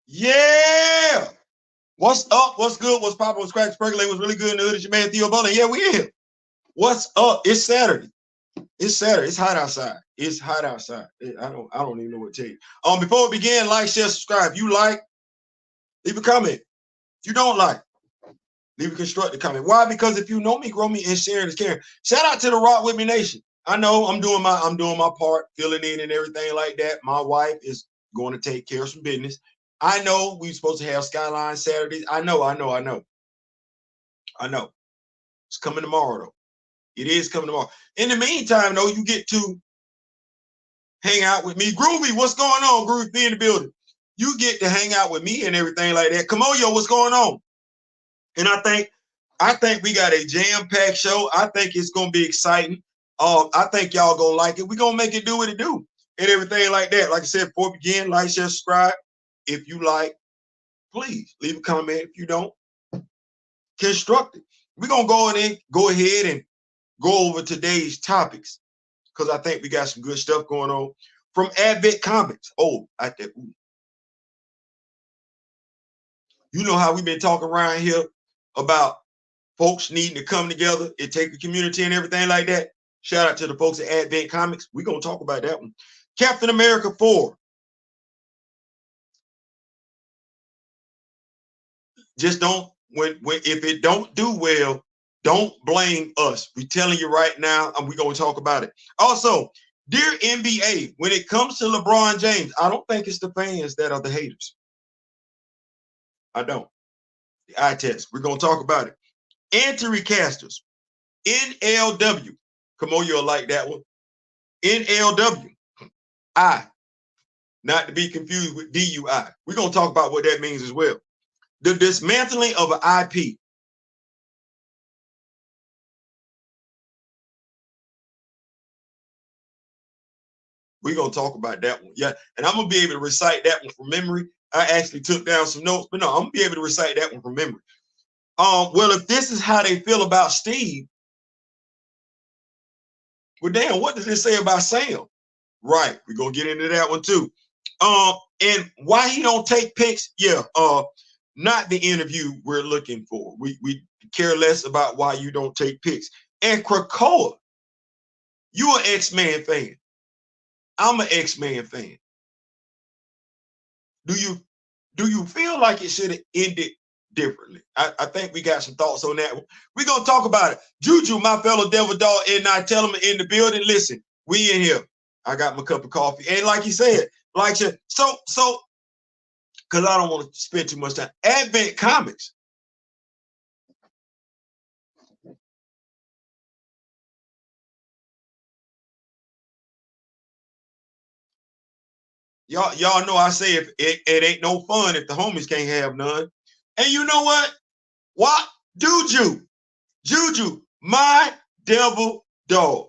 Yeah. What's up? What's good? What's poppin'? What's cracking? Percolate was really good in the hood. It's your man Theo Bowling. Yeah, we here. What's up? It's Saturday. It's Saturday. It's hot outside. It's hot outside. I don't even know what to tell you. Before we begin, like, share, subscribe. If you like, leave a comment. If you don't like, leave a constructive comment. Why? Because if you know me, grow me, and sharing is caring. Shout out to the Rock With Me Nation. I know I'm doing my part, filling in and everything like that. My wife is going to take care of some business. I know we're supposed to have Skyline Saturdays. I know. It's coming tomorrow, though. It is coming tomorrow. In the meantime, though, you get to hang out with me. Groovy, what's going on? Groovy, be in the building. You get to hang out with me and everything like that. Come on, yo, what's going on? And I think we got a jam-packed show. I think it's gonna be exciting. I think y'all gonna like it. We're gonna make it do what it do and everything like that. Like I said, before we begin, like, share, subscribe. If you like, please leave a comment. If you don't, construct it. We're gonna go ahead and go over today's topics because I think we got some good stuff going on from Advent Comics. Oh, you know how we've been talking around here about folks needing to come together and take a community and everything like that. Shout out to the folks at Advent Comics. We're gonna talk about that one. Captain America 4. Just don't if it don't do well, don't blame us. We're telling you right now, and we're gonna talk about it. Also, dear NBA, when it comes to LeBron James, I don't think it's the fans that are the haters. I don't. The eye test. We're gonna talk about it. AntiRecasters. NLW. Come on, you'll like that one. NLW. Not to be confused with DUI. We're gonna talk about what that means as well. The dismantling of an IP. We're gonna talk about that one. Yeah, and I'm gonna be able to recite that one from memory. I actually took down some notes, but no, I'm gonna be able to recite that one from memory. Well, if this is how they feel about Steve, well, damn, what does this say about Sam? Right, we're gonna get into that one too. And why he don't take pics? Yeah, not the interview we're looking for. We care less about why you don't take pics. And Krakoa, you an X-Man fan. I'm an X-Man fan. Do you feel like it should have ended differently? I think we got some thoughts on that one. We're gonna talk about it. Juju, my fellow devil dog, and I tell him in the building, listen, we in here. I got my cup of coffee. And like he said, like so because I don't want to spend too much time. Advent Comics. Y'all know I say if it ain't no fun if the homies can't have none. And you know what? What? Juju, my devil dog.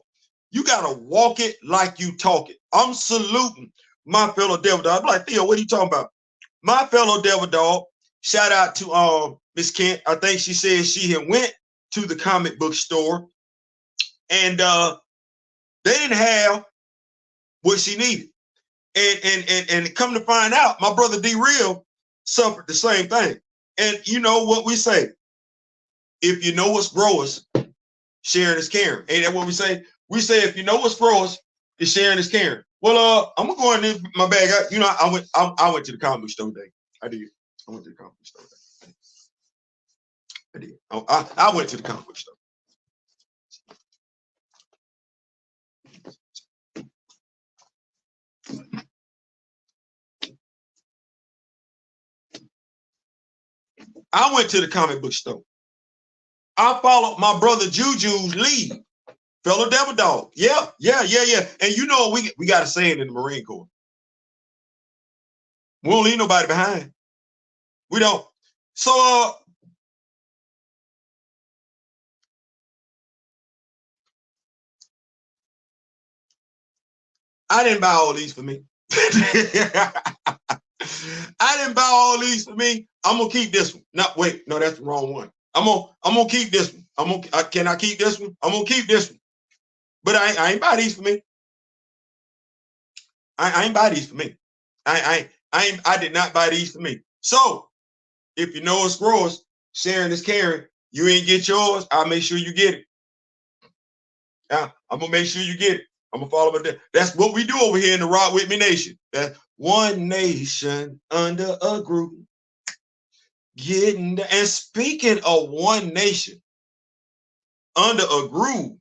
You gotta walk it like you talk it. I'm saluting my fellow devil dog. I'm like, Theo, what are you talking about? My fellow devil dog. Shout out to Miss Kent. I think she said she had went to the comic book store and they didn't have what she needed. And come to find out, my brother D Real suffered the same thing. And you know what we say? If you know what's growers, sharing is caring. Ain't that what we say? We say if you know what's growers, is sharing is caring. Well, I'm gonna go in my bag. I went to the comic book store today. I did. I went to the comic book store today. I did. I went to the comic book store. I went to the comic book store. I followed my brother Juju's lead. Fellow devil dog. Yeah. And you know we got to say it in the Marine Corps. We don't leave nobody behind. We don't. So I didn't buy all these for me. I didn't buy all these for me. I'm gonna keep this one. No, wait, no, that's the wrong one. I'm gonna keep this one. Can I keep this one? I'm gonna keep this one. But I ain't buy these for me. I ain't buy these for me. I did not buy these for me. So if you know it's growers, sharing is caring. You ain't get yours, I'll make sure you get it. I'm gonna make sure you get it. I'm gonna follow that. That's what we do over here in the Rock With Me Nation. That's one nation under a group. Getting and speaking of one nation under a groove,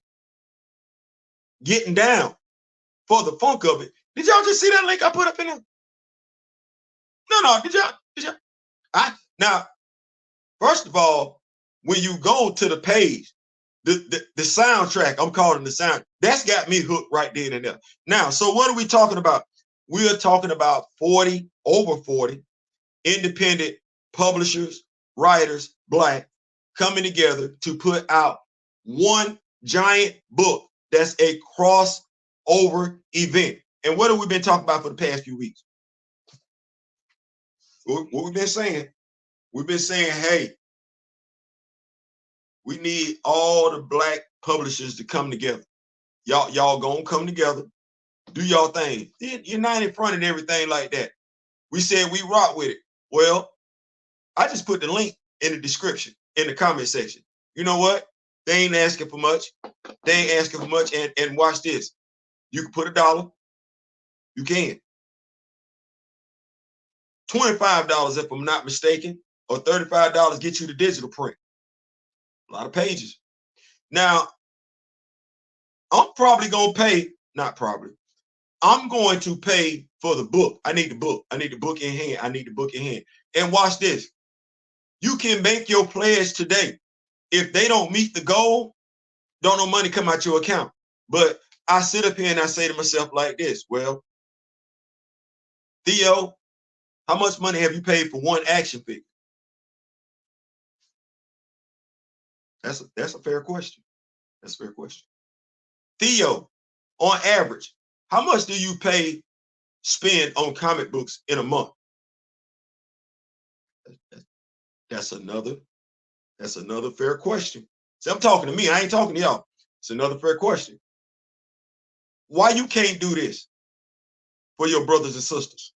getting down for the funk of it. Did y'all just see that link I put up in there? No, did y'all? Now, first of all, when you go to the page, the soundtrack, I'm calling the sound, that's got me hooked right then and there. Now, so what are we talking about? We are talking about over 40 independent publishers, writers, Black, coming together to put out one giant book that's a crossover event. And what have we been talking about for the past few weeks? What we've been saying? We've been saying, hey, we need all the Black publishers to come together. Y'all gonna come together, do y'all thing. You're not in front and everything like that. We said we rock with it. Well, I just put the link in the description, in the comment section. You know what? They ain't asking for much. They ain't asking for much. And watch this. You can put $1. You can. $25, if I'm not mistaken, or $35 get you the digital print. A lot of pages. Now, I'm probably going to pay, not probably, I'm going to pay for the book. I need the book. I need the book in hand. I need the book in hand. And watch this. You can make your pledge today. If they don't meet the goal, don't no money come out your account. But I sit up here and I say to myself like this, well, Theo, how much money have you paid for one action figure? That's a fair question. That's a fair question. Theo, on average, how much do you spend on comic books in a month? That's another fair question. See, I'm talking to me. I ain't talking to y'all. It's another fair question. Why you can't do this for your brothers and sisters?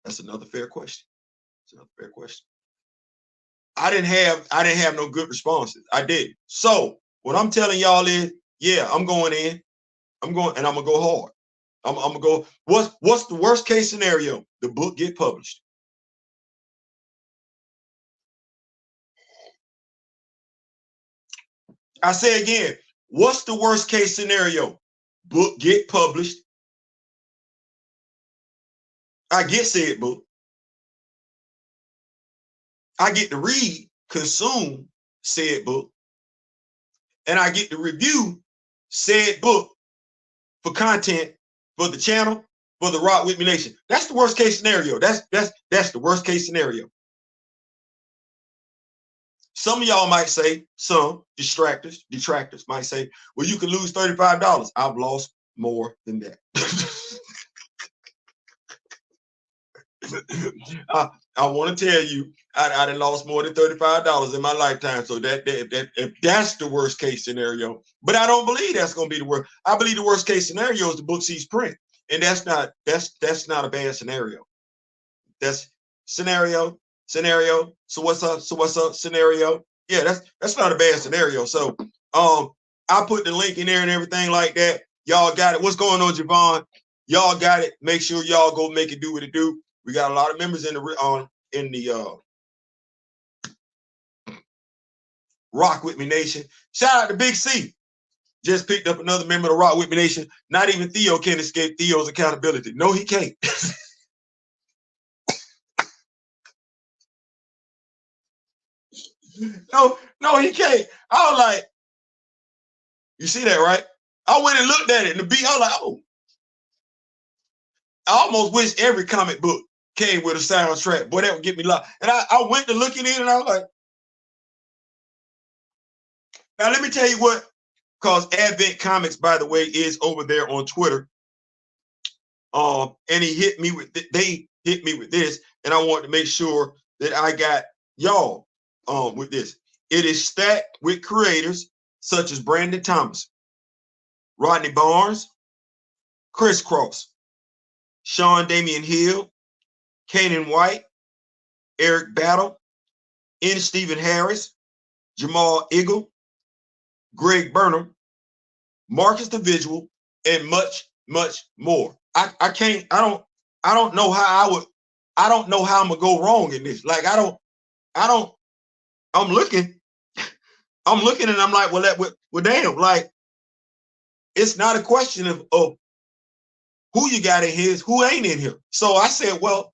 That's another fair question. It's another fair question. I didn't have no good responses. I did. So what I'm telling y'all is, yeah, I'm going in. I'm going and I'm gonna go hard. I'm gonna go. What's the worst case scenario? The book get published. I say again, what's the worst case scenario? Book get published. I get said book. I get to read, consume said book, and I get to review said book for content for the channel, for the Rock With Me Nation. That's the worst case scenario. That's the worst case scenario. Some of y'all might say, some detractors might say, well, you can lose $35. I've lost more than that. I want to tell you, I done lost more than $35 in my lifetime. So if that's the worst case scenario, but I don't believe that's going to be the worst. I believe the worst case scenario is the book sees print, and that's not a bad scenario. That's scenario. So what's up? Scenario. Yeah, that's not a bad scenario. So I put the link in there and everything like that. Y'all got it. What's going on, Javon? Y'all got it. Make sure y'all go make it do what it do. We got a lot of members in the Rock With Me Nation. Shout out to Big C. Just picked up another member of the Rock With Me Nation. Not even Theo can escape Theo's accountability. No, he can't. No, he can't. I was like, you see that, right? I went and looked at it, and the beat, I was like, oh. I almost wish every comic book came with a soundtrack. Boy, that would get me lost. And I went to look at it, and I was like, now let me tell you what, because Advent Comics, by the way, is over there on Twitter. And they hit me with this, and I want to make sure that I got y'all with this. It is stacked with creators such as Brandon Thomas, Rodney Barnes, Chris Cross, Sean Damian Hill, Kanan White, Eric Battle, N. Stephen Harris, Jamal Eagle, Greg Burnham, Marcus the Visual, and much, much more. I don't know how I'm gonna go wrong in this. Like I'm looking and I'm like, well, damn, like it's not a question of who you got in here, who ain't in here. So I said, well,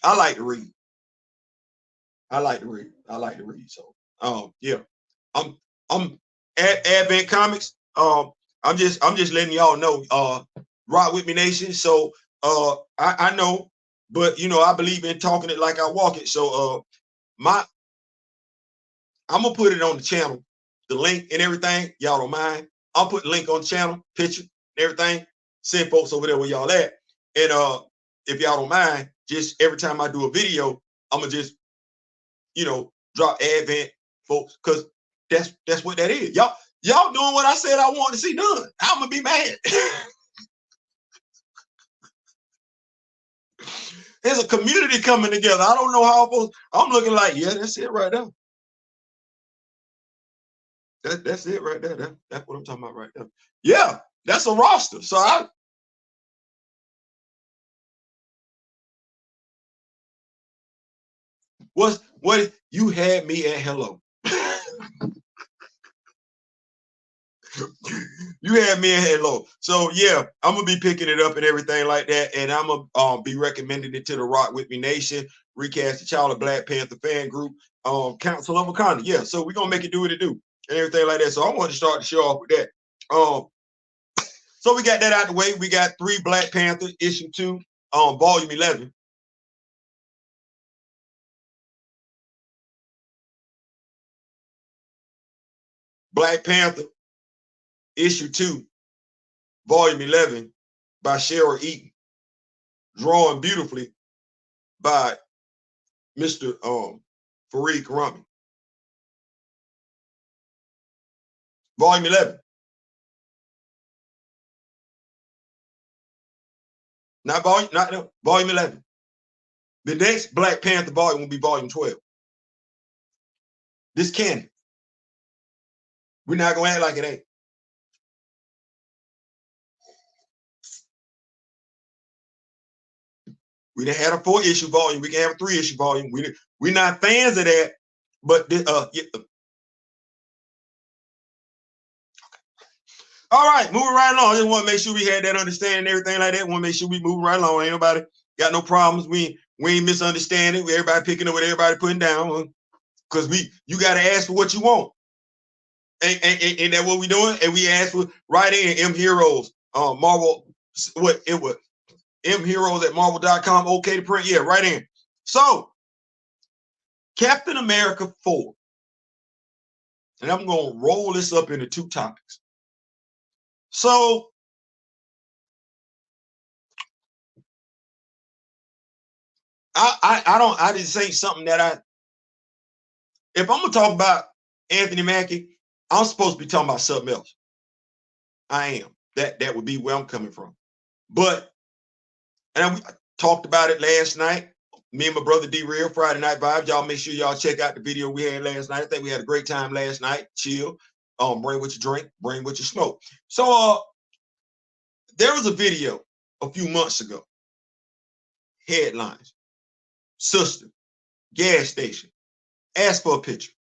I like to read. So yeah. I'm at Advent Comics. I'm just letting y'all know. Rock with me, nation. So I know, but I believe in talking it like I walk it. So I'm gonna put it on the channel, the link and everything. Y'all don't mind. I'll put the link on the channel, picture, and everything. Send folks over there where y'all at. And if y'all don't mind, just every time I do a video, I'm gonna just drop Advent, folks, because that's what that is. Y'all doing what I said I want to see done. I'm gonna be mad. There's a community coming together. I don't know how I'm looking like, yeah, that's it right there. That's it right there. That's what I'm talking about right there. Yeah, that's a roster. So what you had me at hello. You had me at hello. So yeah, I'm gonna be picking it up and everything like that, and I'm gonna be recommending it to the Rock With Me Nation, Recast the Child of Black Panther fan group, Council of Wakanda. Yeah, so we're gonna make it do what it do and everything like that. So I want to start the show off with that. So we got that out the way. We got 3 Black Panther issue 2, volume 11. Black Panther issue 2, volume 11 by Cheryl Eaton, drawn beautifully by Mr. Fareed Karami. Volume 11. Not volume 11. The next Black Panther volume will be volume 12. This canon. We're not gonna act like it ain't. We done had a 4-issue volume. We can have a 3-issue volume. We're not fans of that, but yeah. All right, moving right along. I just want to make sure we had that understanding and everything like that. Want to make sure we move right along. Ain't nobody got no problems. We ain't misunderstanding. Everybody picking up what everybody putting down. Because you got to ask for what you want. Ain't that what we doing? And we asked for right in M Heroes, Marvel, what it was, M Heroes at Marvel.com. Okay to print. Yeah, right in. So, Captain America 4. And I'm going to roll this up into 2 topics. So, I just say something that if I'm going to talk about Anthony Mackie, I'm supposed to be talking about something else. I am. That would be where I'm coming from. But, and I talked about it last night. Me and my brother D-Real, Friday Night Vibes. Y'all make sure y'all check out the video we had last night. I think we had a great time last night. Chill. Bring what you drink. Bring what you smoke. So there was a video a few months ago. Headlines. Sister. Gas station. Ask for a picture.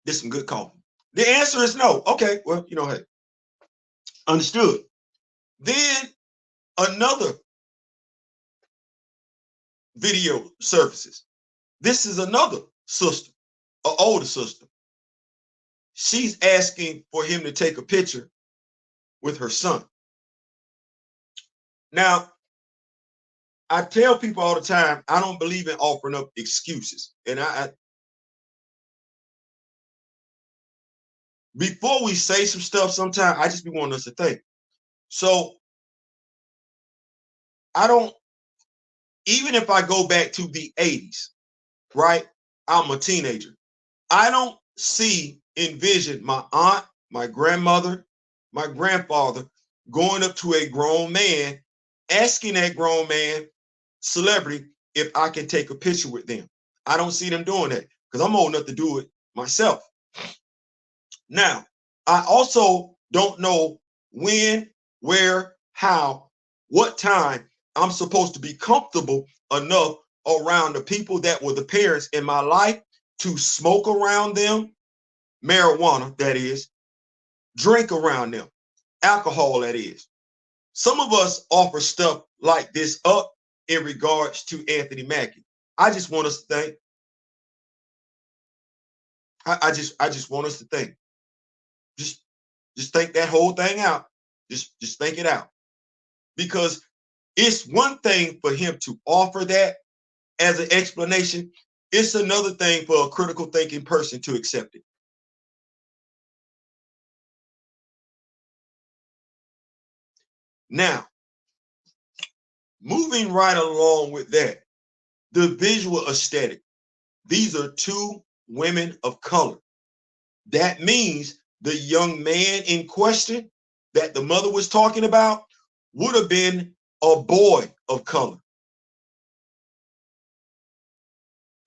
This some good coffee. The answer is no. Okay, well, hey. Understood. Then another video surfaces. This is another sister, an older sister. She's asking for him to take a picture with her son. Now, I tell people all the time, I don't believe in offering up excuses. And before we say some stuff, sometimes I just be wanting us to think. So I don't, even if I go back to the 80s, right? I'm a teenager. I don't envision my aunt, my grandmother, my grandfather going up to a grown man, asking that grown man, celebrity, if I can take a picture with them. I don't see them doing that because I'm old enough to do it myself. Now, I also don't know when, where, how, what time I'm supposed to be comfortable enough around the people that were the parents in my life to smoke around them, marijuana, that is, drink around them, alcohol, that is. Some of us offer stuff like this up in regards to Anthony Mackie. I just want us to think. I just want us to think. Just think that whole thing out. Just think it out. Because it's one thing for him to offer that as an explanation. It's another thing for a critical thinking person to accept it. Now, moving right along with that, the visual aesthetic. These are two women of color. That means the young man in question that the mother was talking about would have been a boy of color.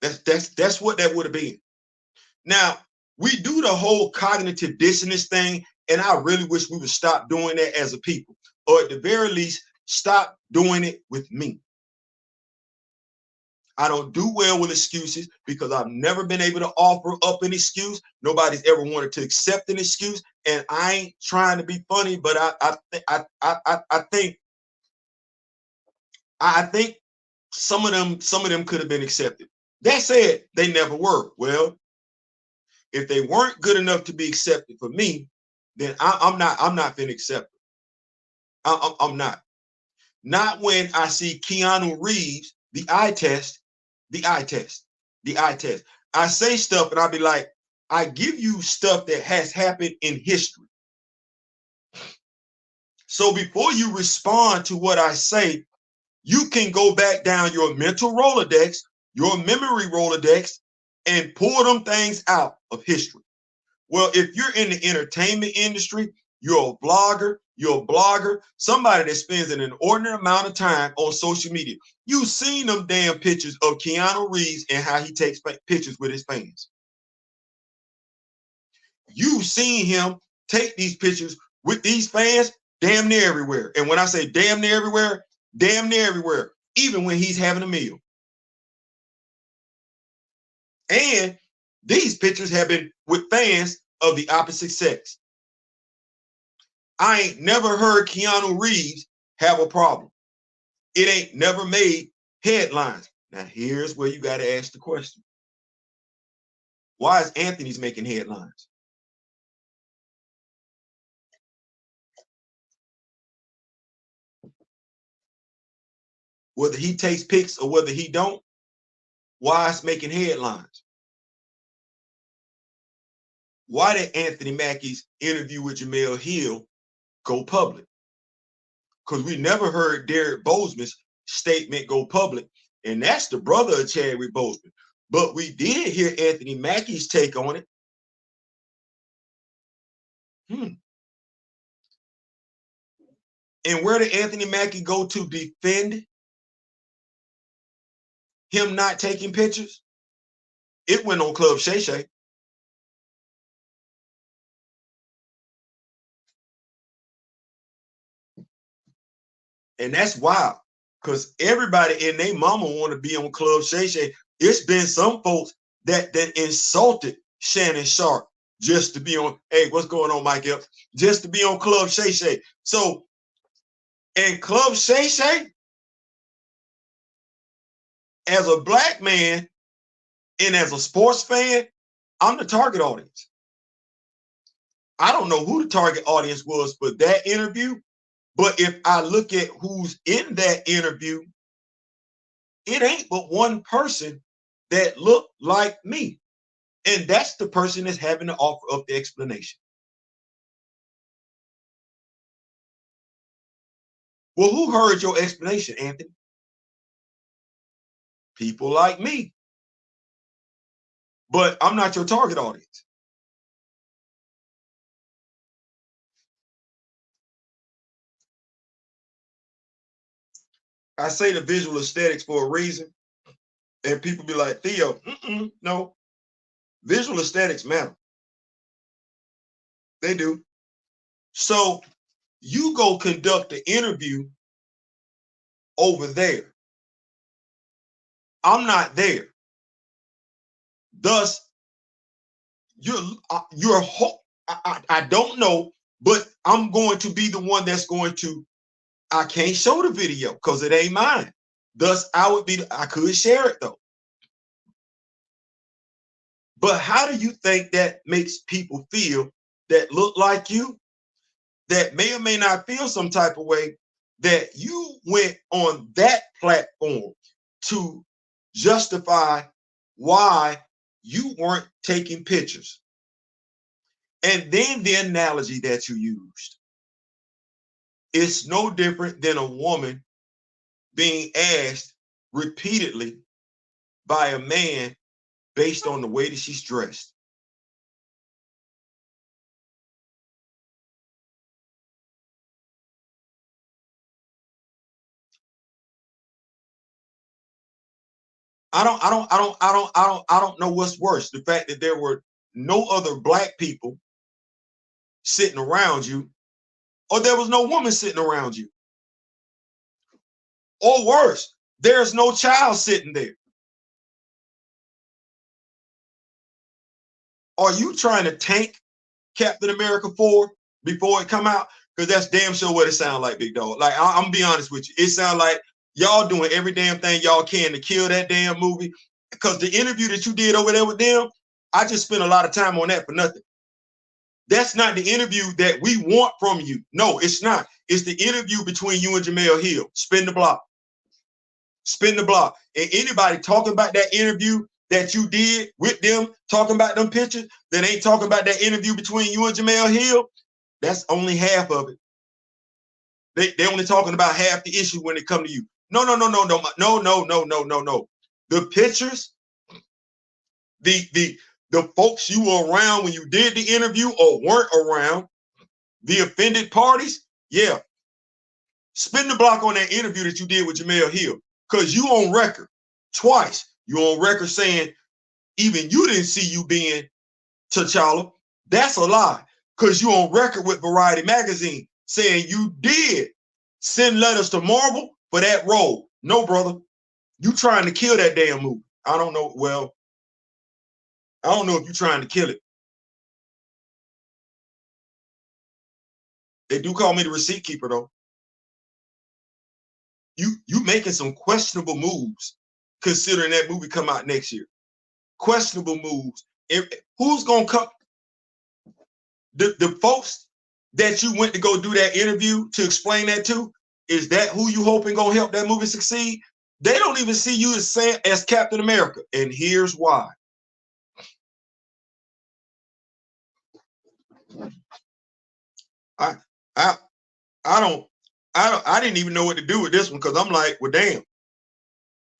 That's what that would have been. Now, we do the whole cognitive dissonance thing, and I really wish we would stop doing that as a people, or at the very least, stop doing it with me. I don't do well with excuses because I've never been able to offer up an excuse. Nobody's ever wanted to accept an excuse, and I ain't trying to be funny, but I think some of them could have been accepted. That said, they never were. Well, if they weren't good enough to be accepted for me, then I'm not finna accept them. I'm not. Not when I see Keanu Reeves, the eye test. I say stuff and I'll be like, I give you stuff that has happened in history. So before you respond to what I say, you can go back down your mental Rolodex, your memory Rolodex, and pull them things out of history. Well, if you're in the entertainment industry, you're a blogger, somebody that spends an inordinate amount of time on social media. You've seen them damn pictures of Keanu Reeves and how he takes pictures with his fans. You've seen him take these pictures with these fans damn near everywhere. And when I say damn near everywhere, even when he's having a meal. And these pictures have been with fans of the opposite sex. I ain't never heard Keanu Reeves have a problem. It ain't never made headlines. Now, here's where you got to ask the question. Why is Anthony's making headlines? Whether he takes pics or whether he don't, why is making headlines? Why did Anthony Mackie's interview with Jamel Hill go public? Because we never heard Derek Bozeman's statement go public, and that's the brother of Chadwick Boseman. But we did hear Anthony Mackie's take on it. And where did Anthony Mackie go to defend him not taking pictures? It went on Club Shay Shay. And that's wild, because everybody and their mama want to be on Club Shay Shay. It's been some folks that insulted Shannon Sharp just to be on, hey, what's going on, Mike Epps? Just to be on Club Shay Shay. So, and Club Shay Shay, as a black man and as a sports fan, I'm the target audience. I don't know who the target audience was for that interview, but if I look at who's in that interview, it ain't but one person that looked like me. And that's the person that's having to offer up the explanation. Well, who heard your explanation, Anthony? People like me. but I'm not your target audience. I say the visual aesthetics for a reason, and people be like, Theo, no, visual aesthetics matter. They do. So you go conduct the interview over there. I'm not there. Thus, I don't know, but I'm going to be the one that's going to, I can't show the video because it ain't mine. Thus, I could share it though. But how do you think that makes people feel that look like you, that may or may not feel some type of way, that you went on that platform to justify why you weren't taking pictures? And then the analogy that you used, it's no different than a woman being asked repeatedly by a man based on the way that she's dressed. I don't know what's worse. The fact that there were no other black people sitting around you, or there was no woman sitting around you. Or worse, there's no child sitting there. Are you trying to tank Captain America 4 before it come out? Because that's damn sure what it sounds like, big dog. Like, I'm gonna be honest with you. It sounds like y'all doing every damn thing y'all can to kill that damn movie. Because the interview that you did over there with them, I just spent a lot of time on that for nothing. That's not the interview that we want from you. No, it's not. It's the interview between you and Jamel Hill. Spin the block. Spin the block. And anybody talking about that interview that you did with them, talking about them pictures, that ain't talking about that interview between you and Jamel Hill, that's only half of it. They only talking about half the issue when it come to you. No. The pictures, the folks you were around when you did the interview or weren't around, the offended parties, yeah. Spin the block on that interview that you did with Jamel Hill, because you on record twice. You on record saying even you didn't see you being T'Challa. That's a lie, because you on record with Variety Magazine saying you did send letters to Marvel for that role. No, brother, you trying to kill that damn movie. I don't know. Well, I don't know if you're trying to kill it. They do call me the receipt keeper, though. You making some questionable moves, considering that movie come out next year. Questionable moves. Who's gonna come? The folks that you went to go do that interview to explain that to, is that who you hoping gonna help that movie succeed? They don't even see you as Captain America, and here's why. I didn't even know what to do with this one, because I'm like, well, damn.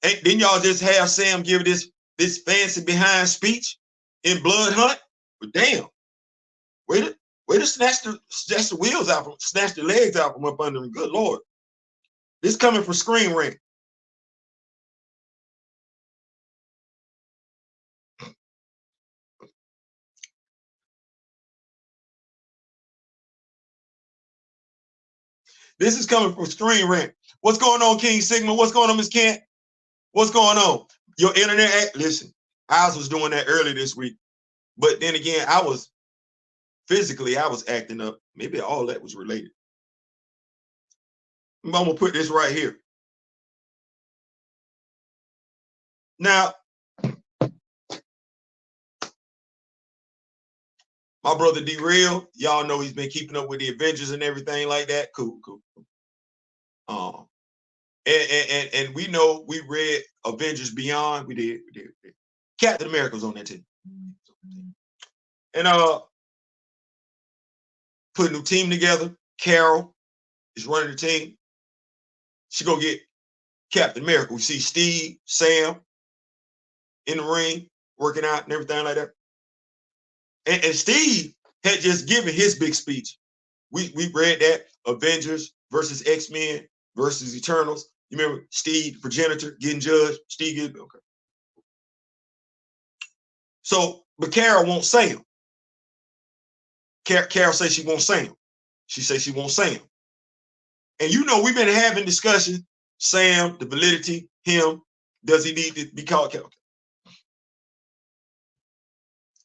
Didn't y'all just have Sam give this fancy behind speech in Blood Hunt? But damn, way to snatch the wheels out from, snatch the legs out from up under him. Good Lord. This coming from Screen Rant. This is coming from Screen Rant. What's going on, King Sigma? What's going on, Miss Kent? What's going on? Your internet, listen, I was doing that early this week. But then again, I was acting up. Maybe all that was related. I'm gonna put this right here. Now, my brother D-Real, y'all know he's been keeping up with the Avengers and everything like that. Cool. And we know we read Avengers Beyond. We did. Captain America was on that team. And put a new team together. Carol is running the team. She go get Captain America. We see Steve, Sam in the ring. working out and everything like that. And Steve had just given his big speech. We read that Avengers versus X-Men versus Eternals. You remember Steve, progenitor, getting judged. Steve gets okay. So, but Carol won't say him. Carol says she won't say him. She says she won't say him. And you know, we've been having discussions. Sam, the validity, him, does he need to be called Carol?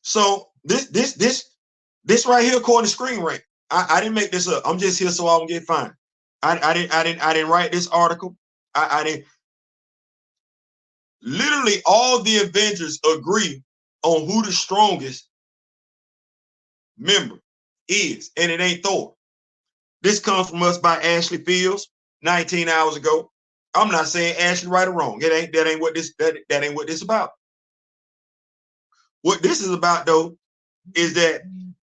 So this right here, according to Screen Rant, I didn't make this up. I'm just here so I don't get fined. I didn't write this article. I didn't. Literally, all the Avengers agree on who the strongest member is, and it ain't Thor. This comes from us by Ashley Fields 19 hours ago. I'm not saying Ashley right or wrong. That ain't what this is about. What this is about, though, is that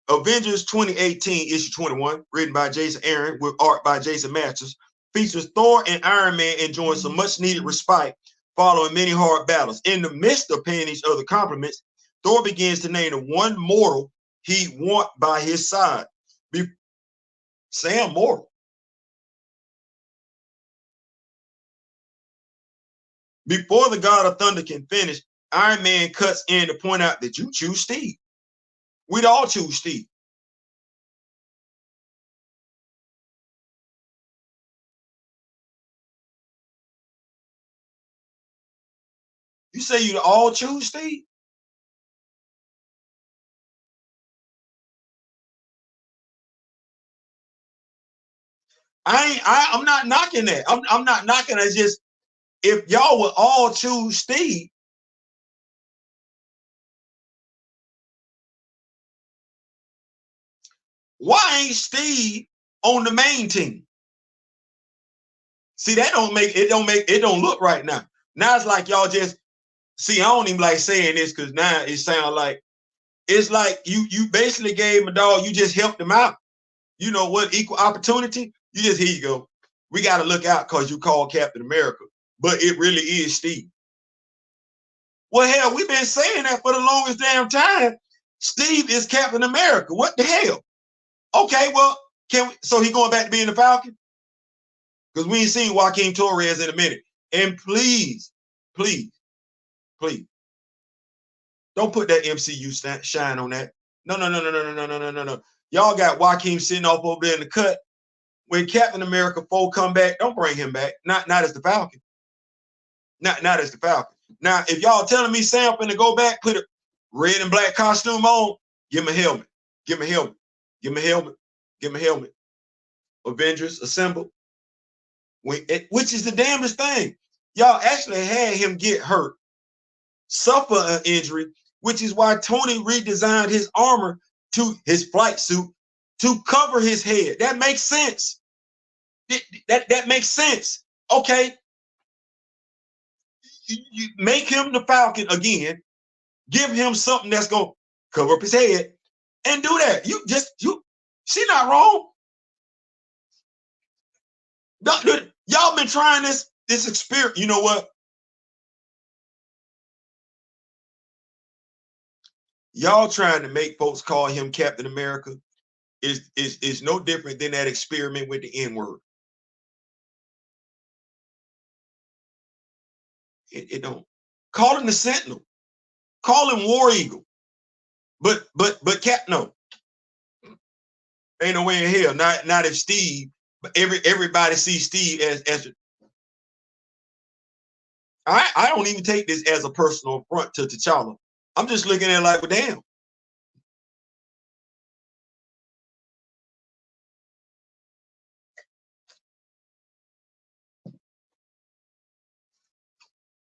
Avengers 2018 issue 21, written by Jason Aaron with art by Jason Masters, features Thor and Iron Man enjoying some much needed respite following many hard battles. In the midst of paying each other compliments, Thor begins to name the one mortal he want by his side. Sam mortal. Before the God of Thunder can finish, Iron Man cuts in to point out that you choose Steve. We'd all choose Steve. You say you'd all choose Steve? I'm not knocking that. I'm not knocking it. Just if y'all would all choose Steve, why ain't Steve on the main team? See, that it don't look right now. Now it's like y'all just see, I don't even like saying this because now it sounds like it's like you basically gave him a dog, you just helped him out. You know what, equal opportunity? You just, here you go. We got to look out because you called Captain America, but it really is Steve. Well, hell, we've been saying that for the longest damn time. Steve is Captain America. What the hell? Okay, well, so he going back to being the Falcon? Because we ain't seen Joaquin Torres in a minute. And please, please, please, don't put that MCU shine on that. No. Y'all got Joaquin sitting off over there in the cut. When Captain America 4 come back, don't bring him back. Not as the Falcon. Not as the Falcon. Now, if y'all telling me Sam finna go back, put a red and black costume on, give him a helmet. Give him a helmet. Give him a helmet. Give him a helmet. Avengers assemble. Which is the damnedest thing. Y'all actually had him get hurt, suffer an injury, which is why Tony redesigned his armor to his flight suit to cover his head. That makes sense. That makes sense. Okay. You make him the Falcon again, give him something that's gonna cover up his head, and do that. She not wrong. Y'all been trying this experience. You know what? Y'all trying to make folks call him Captain America is no different than that experiment with the N-word. It don't. Call him the Sentinel. Call him War Eagle. But no. Ain't no way in hell. Not if Steve. Everybody sees Steve as I don't even take this as a personal affront to T'Challa. I'm just looking at it like, well, damn.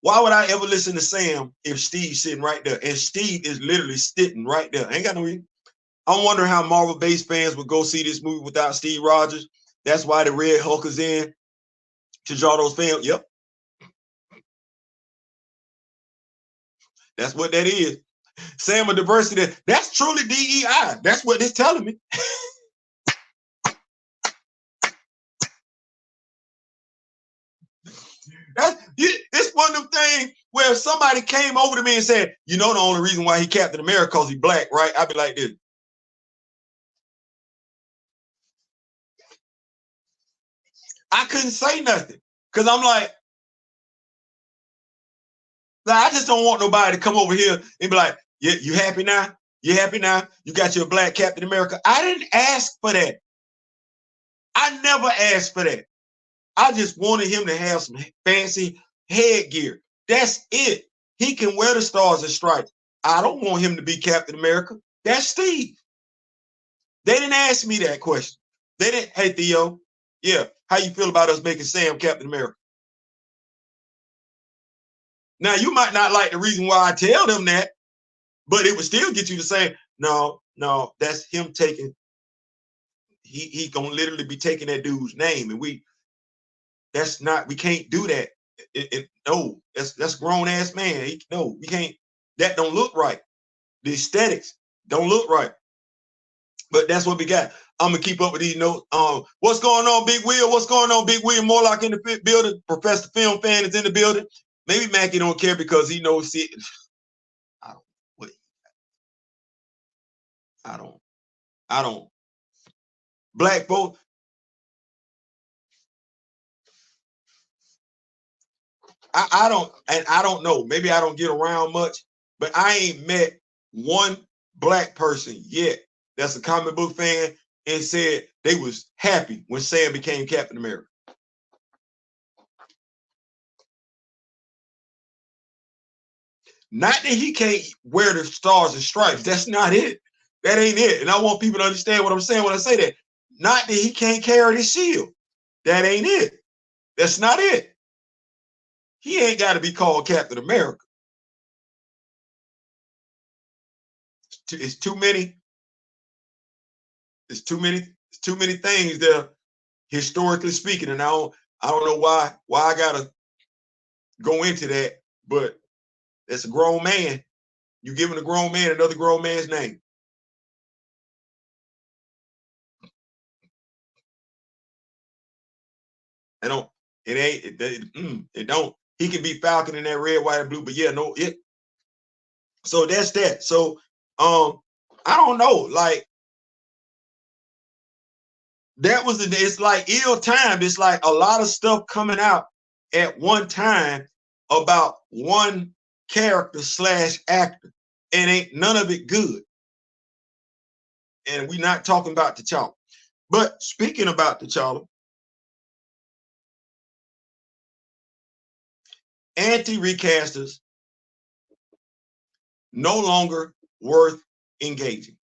Why would I ever listen to Sam if Steve's sitting right there? And Steve is literally sitting right there. Ain't got no reason. I'm wondering how Marvel base fans would go see this movie without Steve Rogers. That's why the Red Hulk is in to draw those fans. Yep. That's what that is. Sam of diversity. That's truly DEI. That's what it's telling me. It's one of them things Well, if somebody came over to me and said, you know, the only reason why he Captain America because he black, right? I'd be like this. I couldn't say nothing because I'm like, I just don't want nobody to come over here and be like, yeah, you happy now? You happy now? You got your black Captain America. I didn't ask for that. I never asked for that. I just wanted him to have some fancy headgear. That's it. He can wear the stars and stripes. I don't want him to be Captain America. That's Steve. They didn't ask me that question. They didn't, hey, Theo, yeah, how you feel about us making Sam Captain America? Now, you might not like the reason why I tell them that, but it would still get you to say, no, that's him taking, he gonna literally be taking that dude's name. And we can't do that. No, that's grown ass man. No, we can't, that don't look right. The aesthetics don't look right. But that's what we got. I'm gonna keep up with these notes. What's going on, Big Will? What's going on, Big Will? Morlock in the building. Professor Film Fan is in the building. Maybe Mackie don't care because he knows it. I don't. Black folks. I don't know. Maybe I don't get around much, but I ain't met one black person yet that's a comic book fan and said they was happy when Sam became Captain America. Not that he can't wear the stars and stripes. That's not it. That ain't it. And I want people to understand what I'm saying when I say that. Not that he can't carry the shield. That ain't it. That's not it. He ain't got to be called Captain America. It's too many. It's too many things there, historically speaking. And I don't know why I gotta go into that, but that's a grown man. You giving a grown man another grown man's name. It don't. He can be Falcon in that red, white, and blue, but yeah, no, it. So that's that. So I don't know. Like that was it's like ill timed. It's like a lot of stuff coming out at one time about one character / actor, and ain't none of it good. And we're not talking about T'Challa. But speaking about T'Challa, anti-recasters no longer worth engaging.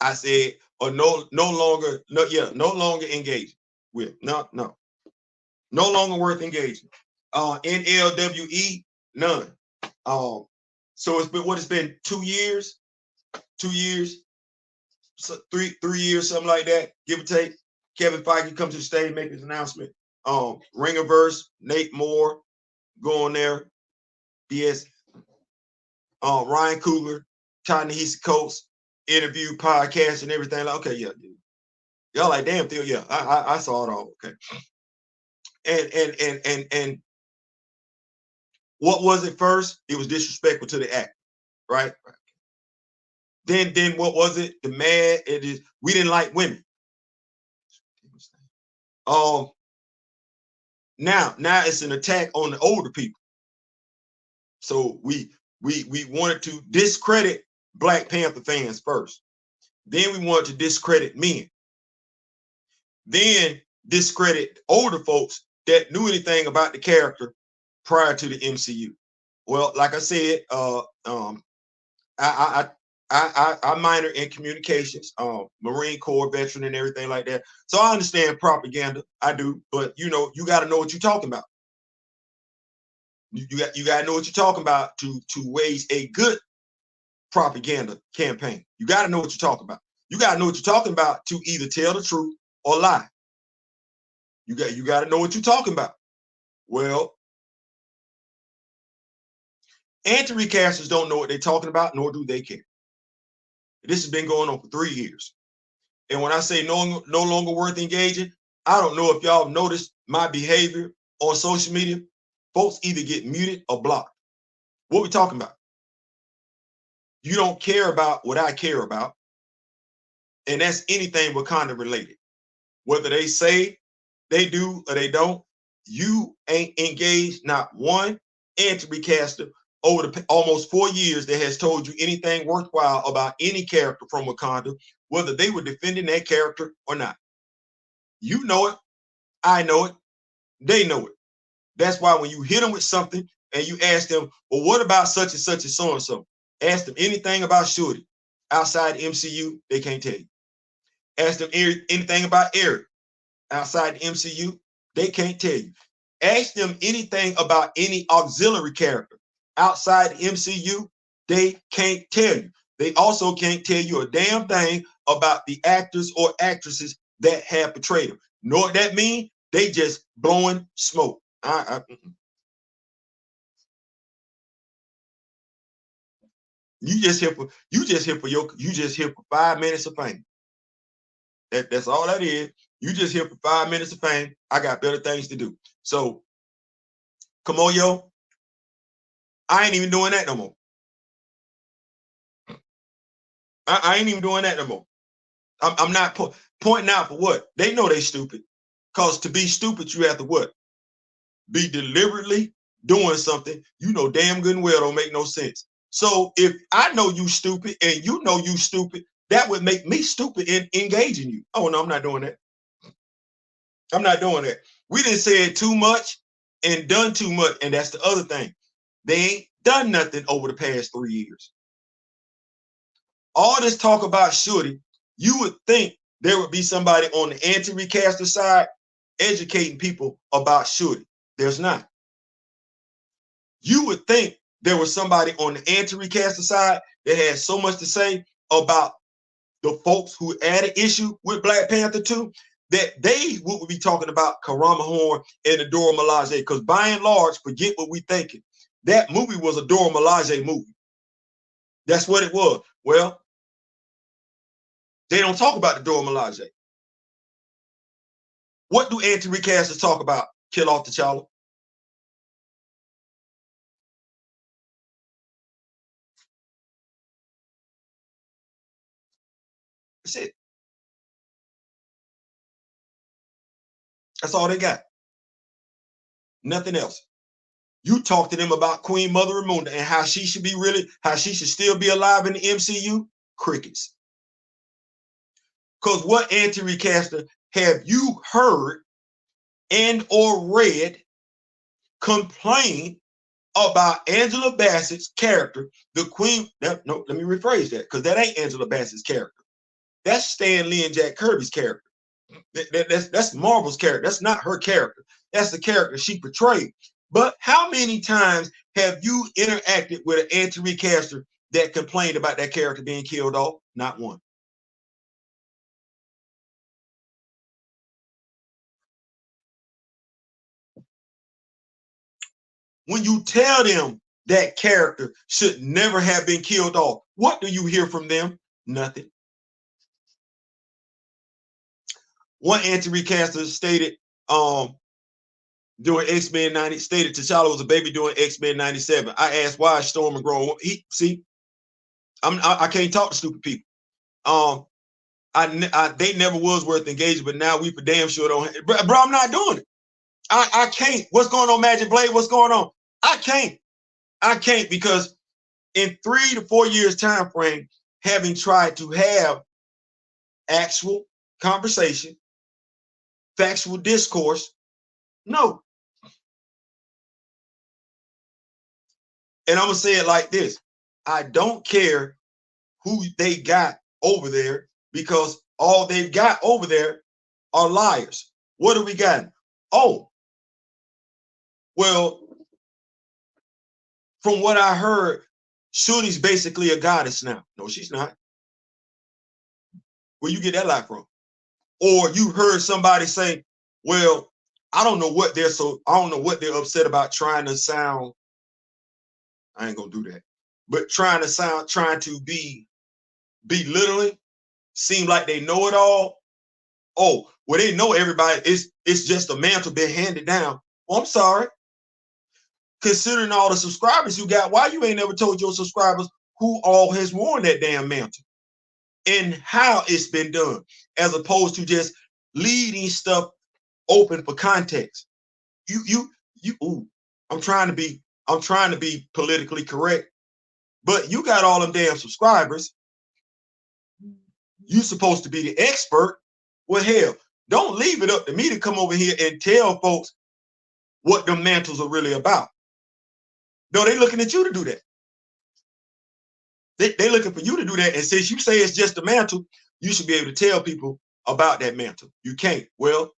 I said, or no longer engaging with. No longer worth engaging. NLWI, none. So it's been 2 years, 2 years, so 3 years, something like that, give or take. Kevin Feige come to the stage, make his announcement. Ringerverse, Nate Moore, go on there. BS. Ryan Coogler, Ta-Nehisi Coates, interview, podcast, and everything. Like, okay, yeah, dude. Y'all like, damn, Theo, yeah, I saw it all. Okay. And what was it first? It was disrespectful to the act, right? Then what was it? The mad, it is we didn't like women. Now it's an attack on the older people. So we wanted to discredit Black Panther fans first. Then we wanted to discredit men. Then discredit older folks that knew anything about the character prior to the MCU. Well, like I said, I minor in communications, Marine Corps veteran and everything like that. So I understand propaganda. I do, but you got to know what you're talking about. You got to know what you're talking about to wage a good propaganda campaign. You got to know what you're talking about. You got to know what you're talking about to either tell the truth or lie. You got to know what you're talking about. Well, anti-recasters don't know what they're talking about, nor do they care. This has been going on for 3 years. And when I say no longer worth engaging, I don't know if y'all noticed my behavior on social media, folks either get muted or blocked. What we talking about? You don't care about what I care about, and that's anything Wakanda related. Whether they say they do or they don't, you ain't engaged not one anti-recaster over the almost 4 years that has told you anything worthwhile about any character from Wakanda, whether they were defending that character or not. You know it, I know it, they know it. That's why when you hit them with something and you ask them, well, what about such and such and so and so? Ask them anything about Shorty outside the MCU, they can't tell you. Ask them anything about Eric outside the MCU, they can't tell you. Ask them anything about any auxiliary character outside the MCU, they can't tell you. They also can't tell you a damn thing about the actors or actresses that have portrayed them. Know what that means? They just blowing smoke. You just here for 5 minutes of fame. That's all that is. You just here for 5 minutes of fame. I got better things to do. So come on, yo. I ain't even doing that no more. I ain't even doing that no more. I'm not pointing out for what? They know they stupid. Because to be stupid, you have to what? Be deliberately doing something you know damn good and well don't make no sense. So if I know you stupid and you know you stupid, that would make me stupid in engaging you. Oh, no, I'm not doing that. I'm not doing that. We didn't say it too much and done too much, and that's the other thing. They ain't done nothing over the past 3 years. All this talk about Shorty, you would think there would be somebody on the anti-recaster side educating people about Shorty. There's not. You would think there was somebody on the anti-recaster side that had so much to say about the folks who had an issue with Black Panther 2 that they would be talking about Karama Horn and the Dora Milaje. Because by and large, forget what we thinking. That movie was a Dora Milaje movie. That's what it was. Well, they don't talk about the Dora Milaje. What do anti-recasters talk about? Kill off T'Challa. That's it. That's all they got. Nothing else. You talk to them about Queen Mother Ramunda and how she should still be alive in the MCU. Crickets. Because what anti-recaster have you heard and or read complain about Angela Bassett's character, the Queen? No, let me rephrase that, because that ain't Angela Bassett's character. That's Stan Lee and Jack Kirby's character. That's Marvel's character. That's not her character. That's the character she portrayed. But how many times have you interacted with an anti-recaster that complained about that character being killed off? Not one. When you tell them that character should never have been killed off, what do you hear from them? Nothing. One anti-recaster stated during X-Men 90, stated T'Challa was a baby during X-Men 97. I asked why Storm and grown. I can't talk to stupid people. They never was worth engaging, but now we for damn sure don't. Bro, I'm not doing it. I can't. What's going on, Magic Blade? What's going on? I can't because in 3 to 4 years time frame, having tried to have actual conversation, factual discourse, no. And I'm gonna say it like this: I don't care who they got over there, because all they've got over there are liars. What do we got? Oh, well, from what I heard, Shorty's basically a goddess now. No, she's not. Where you get that lie from? Or you heard somebody say, well, I don't know what they're upset about, trying to sound, I ain't gonna do that, but trying to be belittling, seem like they know it all. Oh, well, they know everybody. It's just a mantle been handed down. I'm sorry. Considering all the subscribers you got, why you ain't never told your subscribers who all has worn that damn mantle and how it's been done, as opposed to just leaving stuff open for context. Ooh, I'm trying to be politically correct, but you got all them damn subscribers. You supposed to be the expert. Well, hell, don't leave it up to me to come over here and tell folks what them mantles are really about. No, they looking at you to do that. They looking for you to do that. And since you say it's just a mantle, you should be able to tell people about that mantle. You can't. Well,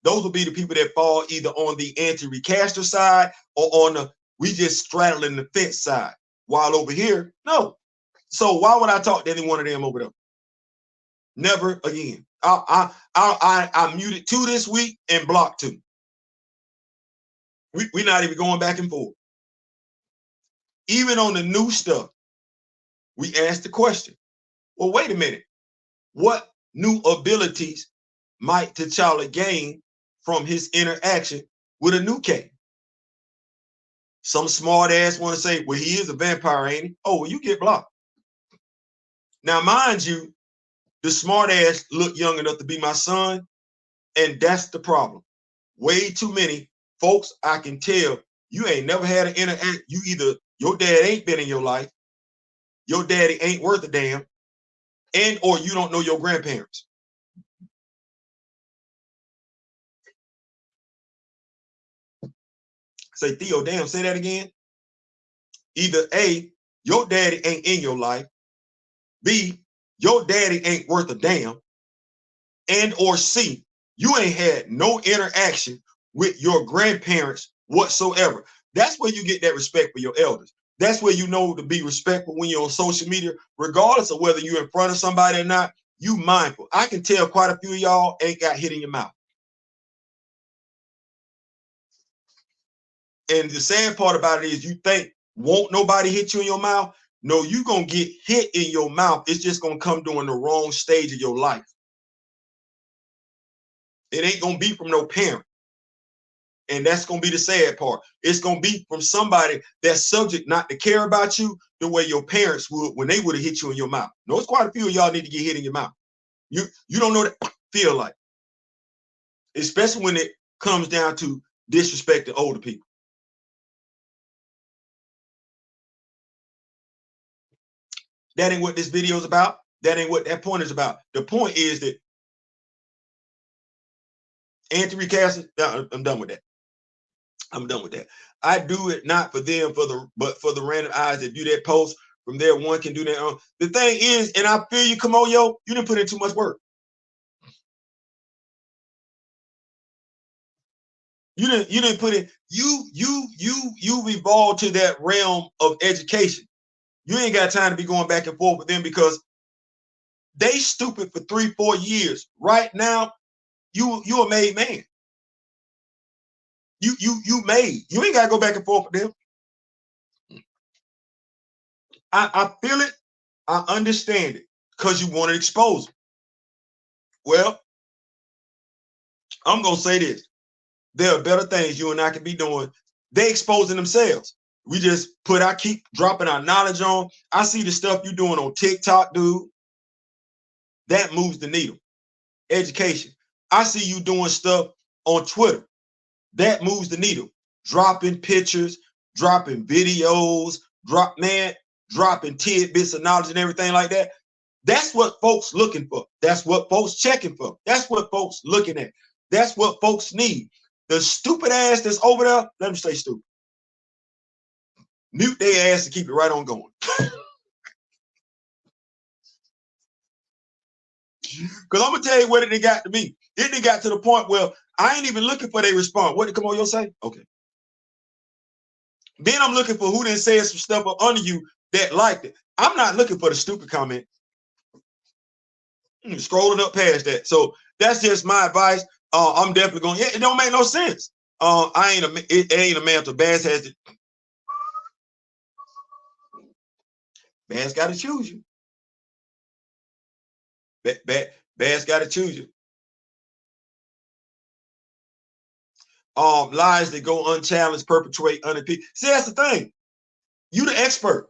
those will be the people that fall either on the anti-recaster side or on the we just straddling the fence side. While over here, no. So why would I talk to any one of them over there? Never again. I muted 2 this week and blocked 2. We're not even going back and forth. Even on the new stuff, we asked the question, well, wait a minute. What new abilities might T'Challa gain from his interaction with a new K? Some smart ass want to say, well, he is a vampire, ain't he? Oh, well, you get blocked. Now, mind you, the smart ass look young enough to be my son, and that's the problem. Way too many folks, I can tell, you ain't never had an interact. You either, your dad ain't been in your life, your daddy ain't worth a damn, and or you don't know your grandparents. Say, Theo, damn, say that again. Either A, your daddy ain't in your life, B, your daddy ain't worth a damn, and or C, you ain't had no interaction with your grandparents whatsoever. That's where you get that respect for your elders. That's where you know to be respectful when you're on social media, regardless of whether you're in front of somebody or not. You mindful. I can tell quite a few of y'all ain't got hit in your mouth. And the sad part about it is you think won't nobody hit you in your mouth? No, you're going to get hit in your mouth. It's just going to come during the wrong stage of your life. It ain't going to be from no parent. And that's going to be the sad part. It's going to be from somebody that's subject not to care about you the way your parents would when they would have hit you in your mouth. No, it's quite a few of y'all need to get hit in your mouth. You don't know what feel like. Especially when it comes down to disrespecting older people. That ain't what this video is about. That ain't what that point is about. The point is that AntiRecasters, I'm done with that. I'm done with that. I do it not for them, but for the random eyes that do that post. From there, one can do their own. The thing is, and I feel you, come on, yo, you didn't put in too much work. You didn't put in, you've evolved to that realm of education. You ain't got time to be going back and forth with them because they stupid for 3-4 years. Right now, you a made man. You made. You ain't got to go back and forth with them. I feel it. I understand it because you want to expose them. Well, I'm going to say this. There are better things you and I can be doing. They exposing themselves. We just keep dropping our knowledge on. I see the stuff you doing on TikTok, dude. That moves the needle. Education. I see you doing stuff on Twitter. That moves the needle. Dropping pictures, dropping videos, dropping tidbits of knowledge and everything like that. That's what folks looking for. That's what folks checking for. That's what folks looking at. That's what folks need. The stupid ass that's over there, let them stay stupid. Mute their ass to keep it right on going. Because I'm going to tell you what it got to me. It got to the point where I ain't even looking for their response. What did come on, you'll say? Okay. Then I'm looking for who didn't say some stuff up under you that liked it. I'm not looking for the stupid comment. Scrolling up past that. So that's just my advice. I'm definitely going, yeah, it don't make no sense. It ain't a man to Bass has it. Bass got to choose you. Bass got to choose you. lies that go unchallenged, perpetuate, unappeased. See, that's the thing. You the expert.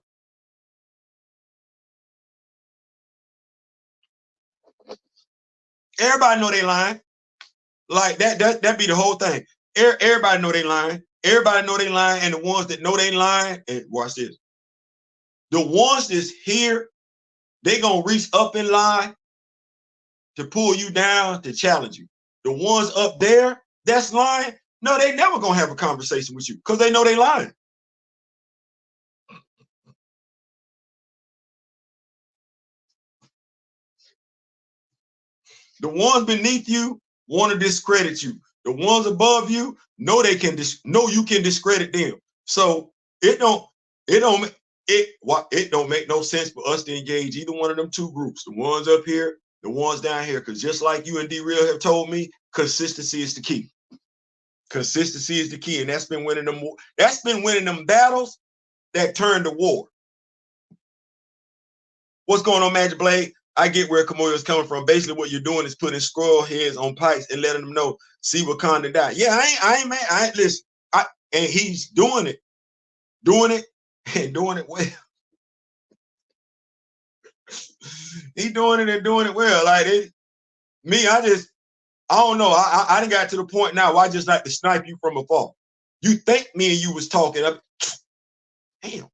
Everybody know they lying. Like that be the whole thing. Everybody know they lying. Everybody know they lying, and the ones that know they lying, and watch this. The ones that's here, they gonna reach up and lie to pull you down, to challenge you. The ones up there that's lying, no, they never gonna have a conversation with you because they know they lying. The ones beneath you want to discredit you. The ones above you know they can know you can discredit them. So it don't make no sense for us to engage either one of them two groups, the ones up here, the ones down here, because just like you and D-Real have told me, consistency is the key. Consistency is the key, and that's been winning them battles that turn to war. What's going on, Magic Blade? I get where Kamoyo is coming from. Basically, what you're doing is putting squirrel heads on Pics and letting them know, see Wakanda die. Yeah, I ain't mad. I ain't listen. And he's doing it and doing it well. He's doing it and doing it well. Like I don't know. I done got to the point now where I just like to snipe you from afar. You think me and you was talking up? Damn,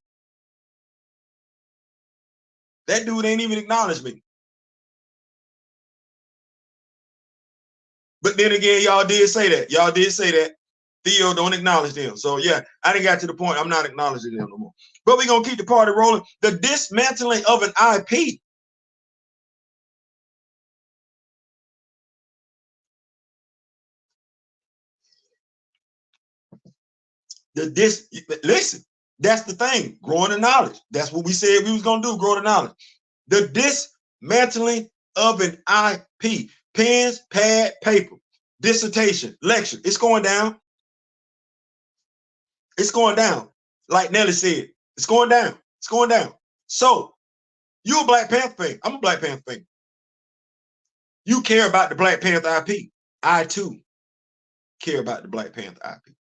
that dude ain't even acknowledged me. But then again, y'all did say that. Y'all did say that. Theo don't acknowledge them. So yeah, I didn't got to the point. I'm not acknowledging them no more. But we're gonna keep the party rolling. The dismantling of an IP. Listen, that's the thing. Growing the knowledge. That's what we said we was gonna do, grow the knowledge. The dismantling of an IP. Pens, pad, paper, dissertation, lecture. It's going down. It's going down. Like Nelly said, it's going down. It's going down. So you a Black Panther fan. I'm a Black Panther fan. You care about the Black Panther IP. I too care about the Black Panther IP.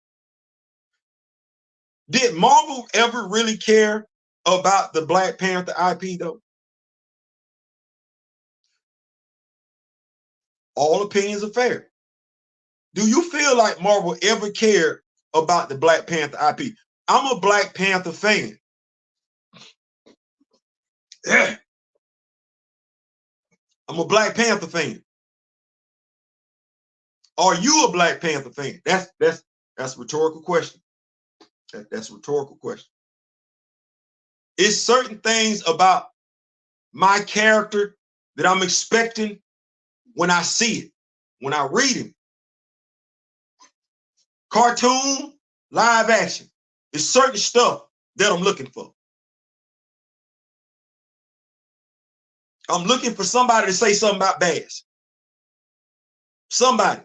Did Marvel ever really care about the Black Panther IP though? All opinions are fair. Do you feel like Marvel ever cared about the Black Panther IP? I'm a Black Panther fan. I'm a Black Panther fan. Are you a Black Panther fan? That's a rhetorical question. That's a rhetorical question. It's certain things about my character that I'm expecting when I see it, when I read him. Cartoon, live action. It's certain stuff that I'm looking for. I'm looking for somebody to say something about Bass. Somebody.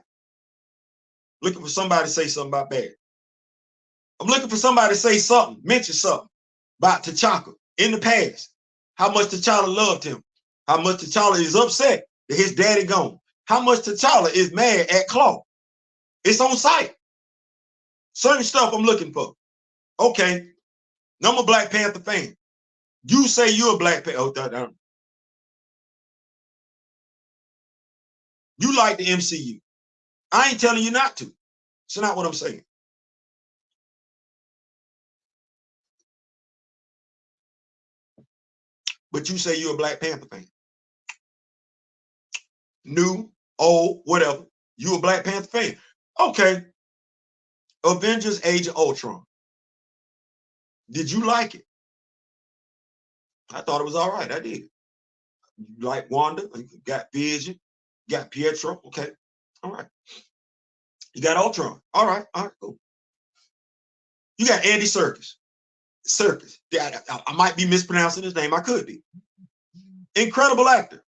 Looking for somebody to say something about Bass. I'm looking for somebody to say something, mention something about T'Chaka in the past. How much T'Challa loved him. How much T'Challa is upset that his daddy gone. How much T'Challa is mad at Claw. It's on site. Certain stuff I'm looking for. Okay, I'm a Black Panther fan. You say you're a Black Panther. Oh, you like the MCU. I ain't telling you not to. It's not what I'm saying. But you say you're a Black Panther fan. New, old, whatever. You a Black Panther fan. Okay. Avengers Age of Ultron. Did you like it? I thought it was all right. I did. You like Wanda, you got Vision, you got Pietro. Okay. All right. You got Ultron. All right, cool. You got Andy Serkis. I might be mispronouncing his name. I could be. Incredible actor.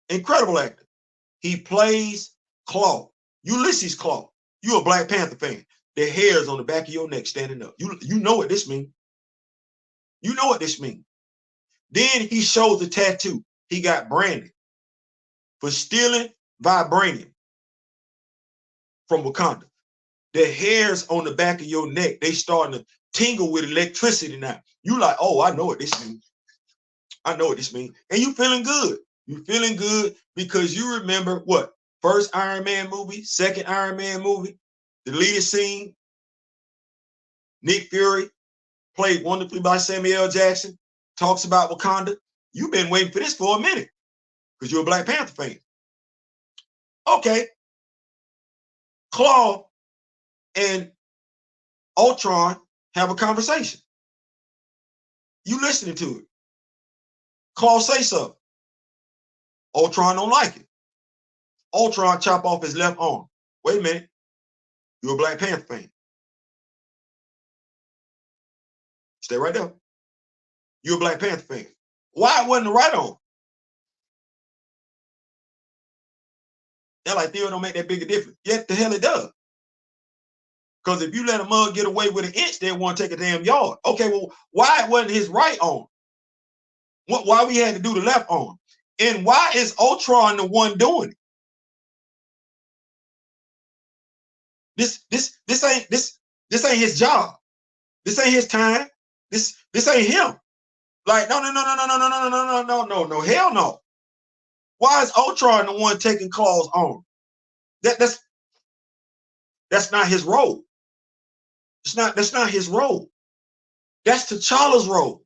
Incredible actor. He plays Claw. Ulysses Claw. You a Black Panther fan. The hairs on the back of your neck standing up. You know what this means. You know what this means. Then he shows the tattoo. He got branded for stealing vibranium from Wakanda. the hairs on the back of your neck, they starting to tingle with electricity now. You like, oh, I know what this means. I know what this means. And you feeling good. You feeling good because you remember what? First Iron Man movie, second Iron Man movie, the lead scene, Nick Fury, played wonderfully by Samuel L. Jackson, talks about Wakanda. You've been waiting for this for a minute because you're a Black Panther fan. Okay. Claw and Ultron have a conversation. You listening to it. Claw say something. Ultron don't like it. Ultron chop off his left arm. Wait a minute. You're a Black Panther fan. Stay right there. You're a Black Panther fan. Why it wasn't the right arm? They're like, Theo don't make that big a difference. Yet the hell it does. Because if you let a mug get away with an inch, they want to take a damn yard. Okay, well, why it wasn't his right arm? Why we had to do the left arm? And why is Ultron the one doing it? This ain't his job. This ain't his time. This ain't him. Like, no, hell no. Why is Ultron the one taking Claw's arm? That's not his role. That's not his role. That's T'Challa's role.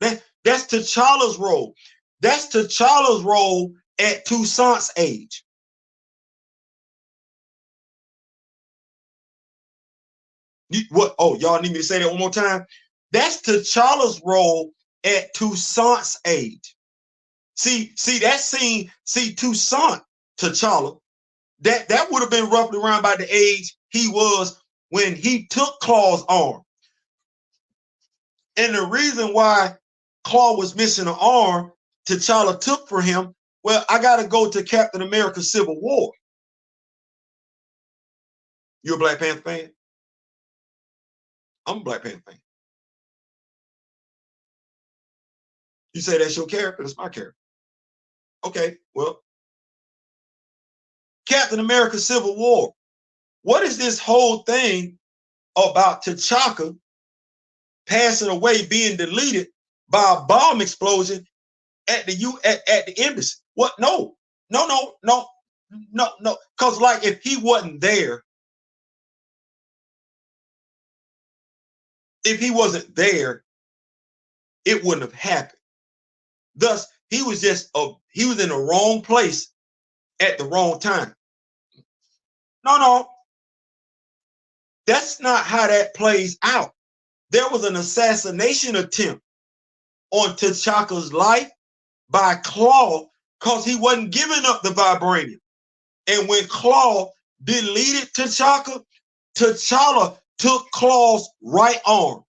That's T'Challa's role. That's T'Challa's role at Toussaint's age. What? Oh, y'all need me to say that one more time? That's T'Challa's role at Toussaint's age. See that scene, Toussaint, T'Challa, that would have been roughly around by the age he was when he took Claw's arm. And the reason why Claw was missing an arm, T'Challa took for him, well, I got to go to Captain America Civil War. You a Black Panther fan? I'm a Black Panther fan. You say that's your character? That's my character. Okay, well, Captain America Civil War. What is this whole thing about T'Chaka passing away, being deleted by a bomb explosion at the embassy? What? No. Because like if he wasn't there, it wouldn't have happened. Thus, he was in the wrong place at the wrong time. No. That's not how that plays out. There was an assassination attempt on T'Chaka's life by Claw because he wasn't giving up the vibranium. And when Claw deleted T'Chaka, T'Challa took Claw's right arm.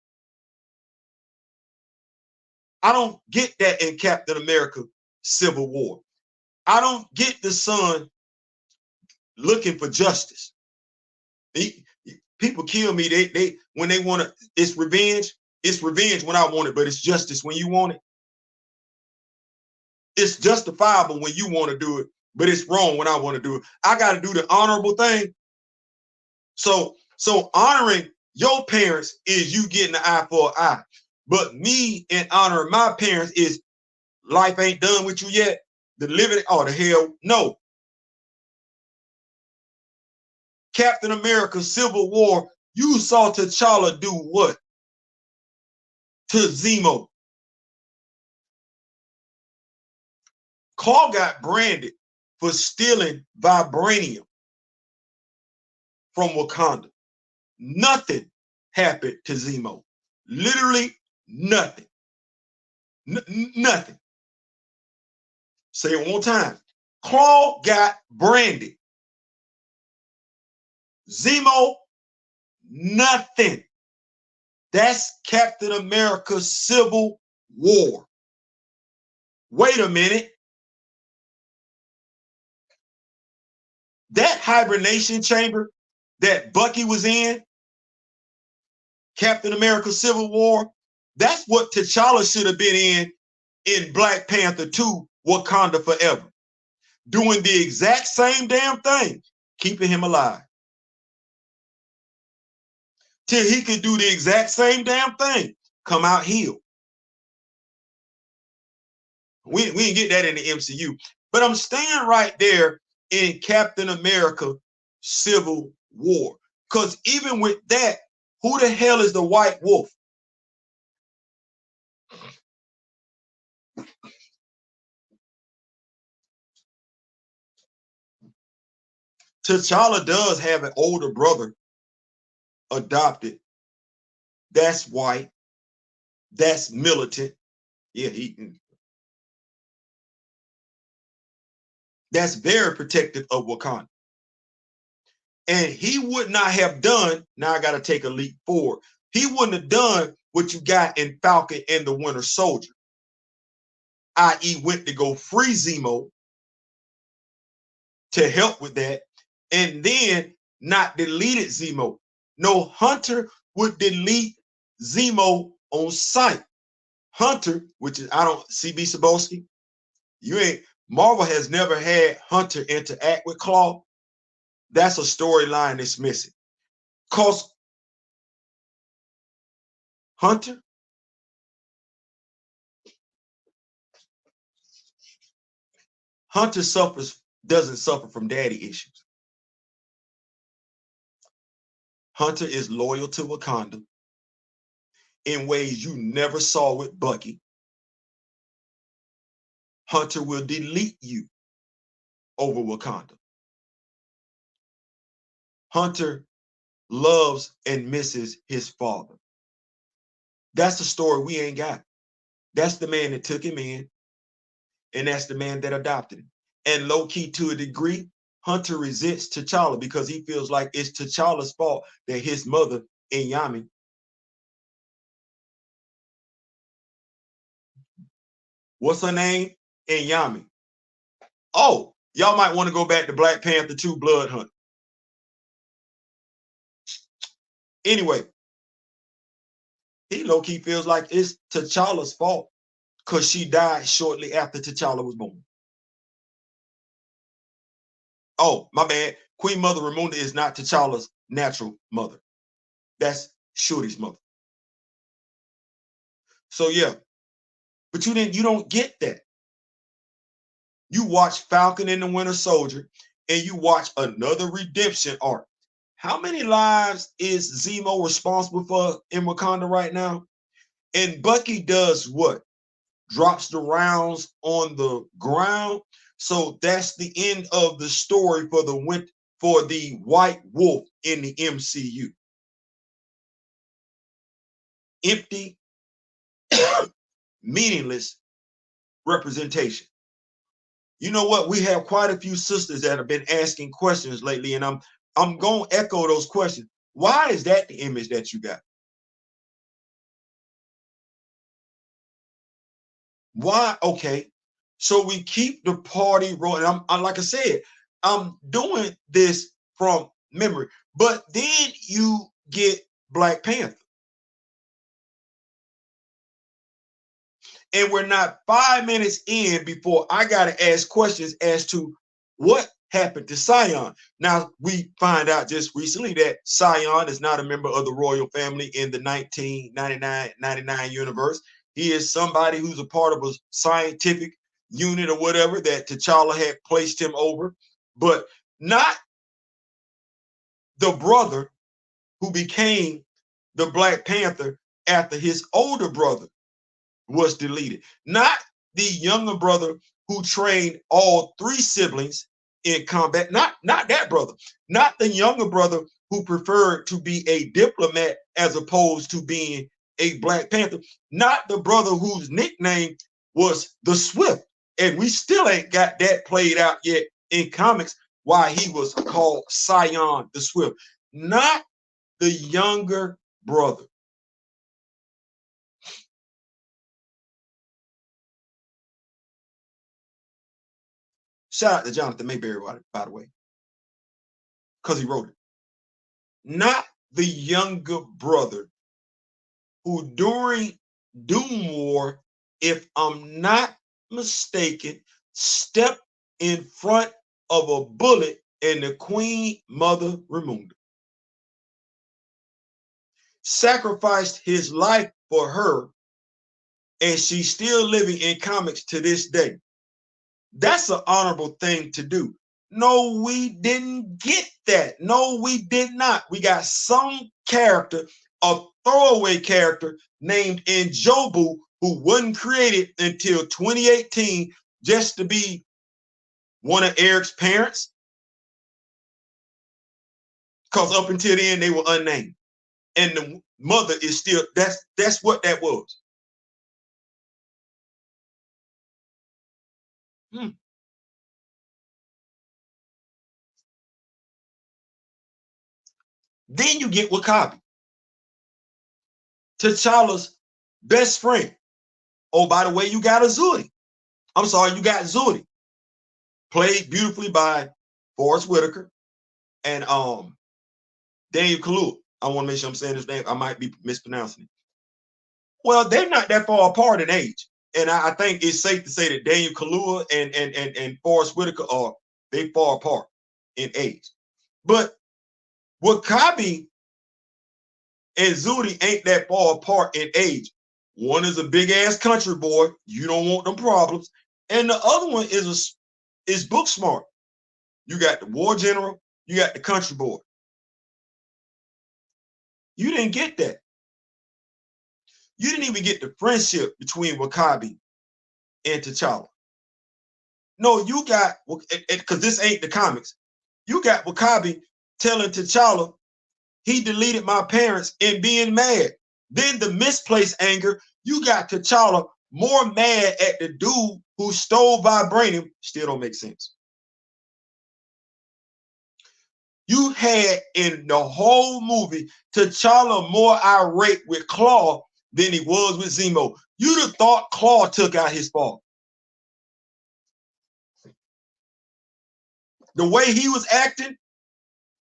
I don't get that in Captain America Civil War. I don't get the son looking for justice. People kill me. They when they want to, it's revenge. It's revenge when I want it, but it's justice when you want it. It's justifiable when you want to do it, but it's wrong when I want to do it. I got to do the honorable thing. So honoring your parents is you getting an eye for an eye. But me and honoring my parents is life ain't done with you yet. The living, oh, the hell, no. Captain America Civil War, you saw T'Challa do what? To Zemo. Claw got branded for stealing vibranium from Wakanda. Nothing happened to Zemo. Literally nothing. Nothing. Say it one more time. Claw got branded. Zemo, nothing. That's Captain America Civil War. Wait a minute. That hibernation chamber that Bucky was in, Captain America Civil War, that's what T'Challa should have been in Black Panther 2, Wakanda Forever. doing the exact same damn thing, keeping him alive. Till he could do the exact same damn thing, come out healed. We didn't get that in the MCU. But I'm staying right there in Captain America Civil War. Because even with that, who the hell is the White Wolf? T'Challa does have an older brother adopted. That's white. That's militant. Yeah, that's very protective of Wakanda. And he would not have done, now I got to take a leap forward. He wouldn't have done what you got in Falcon and the Winter Soldier, i.e. went to go free Zemo to help with that, and then not deleted Zemo. No, Hunter would delete Zemo on sight. Hunter, which is, I don't, CB Cebulski, you ain't, Marvel has never had Hunter interact with Claw. That's a storyline that's missing. Because Hunter doesn't suffer from daddy issues. Hunter is loyal to Wakanda in ways you never saw with Bucky. Hunter will delete you over Wakanda. Hunter loves and misses his father. That's the story we ain't got. That's the man that took him in, and that's the man that adopted him. And low-key, to a degree, Hunter resents T'Challa because he feels like it's T'Challa's fault that his mother, Inyami, what's her name? Inyami. Oh, y'all might want to go back to Black Panther 2 Blood Hunt. Anyway, he low-key feels like it's T'Challa's fault because she died shortly after T'Challa was born. Oh, my bad. Queen Mother Ramunda is not T'Challa's natural mother. That's Shuri's mother. So yeah, but you don't get that. You watch Falcon and the Winter Soldier, and you watch another redemption arc. How many lives is Zemo responsible for in Wakanda right now? And Bucky does what? Drops the rounds on the ground. So that's the end of the story for the White Wolf in the MCU. Empty, meaningless representation. You know what? We have quite a few sisters that have been asking questions lately, and I'm going to echo those questions. Why is that the image that you got? Why? Okay. So we keep the party rolling. I'm like I said, I'm doing this from memory. But then you get Black Panther. And we're not 5 minutes in before I got to ask questions as to what happened to Sion. Now, we find out just recently that Sion is not a member of the royal family in the 1999 universe. He is somebody who's a part of a scientific unit or whatever that T'Challa had placed him over, but not the brother who became the Black Panther after his older brother was deleted. Not the younger brother who trained all 3 siblings in combat. Not that brother. Not the younger brother who preferred to be a diplomat as opposed to being a Black Panther. Not the brother whose nickname was the Swift. And we still ain't got that played out yet in comics, why he was called Sion the Swift. Not the younger brother. Shout out to Jonathan Mayberry, by the way, because he wrote it. Not the younger brother who during Doom War, if I'm not mistaken, stepped in front of a bullet and the Queen Mother Ramunda. Sacrificed his life for her, and she's still living in comics to this day. That's an honorable thing to do. No, we didn't get that. No, we did not. We got some character, a throwaway character named Njobu, who wasn't created until 2018 just to be one of Eric's parents. Because up until then, they were unnamed. And the mother is still, that's what that was. Then you get Wakabi, T'Challa's best friend. Oh, by the way, you got Azuri. I'm sorry, you got Zuri, played beautifully by Forrest Whitaker and Daniel Kaluuya. I want to make sure I'm saying his name. I might be mispronouncing it. Well, they're not that far apart in age, and I think it's safe to say that Daniel Kaluuya and Forrest Whitaker are they far apart in age. But Wakabi and Zuri ain't that far apart in age. One is a big ass country boy. You don't want them problems. And the other one is book smart. You got the war general. You got the country boy. You didn't get that. You didn't even get the friendship between Wakabi and T'Challa. No, you got, because this ain't the comics. You got Wakabi telling T'Challa he deleted my parents and being mad. Then the misplaced anger, you got T'Challa more mad at the dude who stole vibranium. Still don't make sense. You had in the whole movie T'Challa more irate with Claw than he was with Zemo. You'd have thought Claw took out his fall. The way he was acting,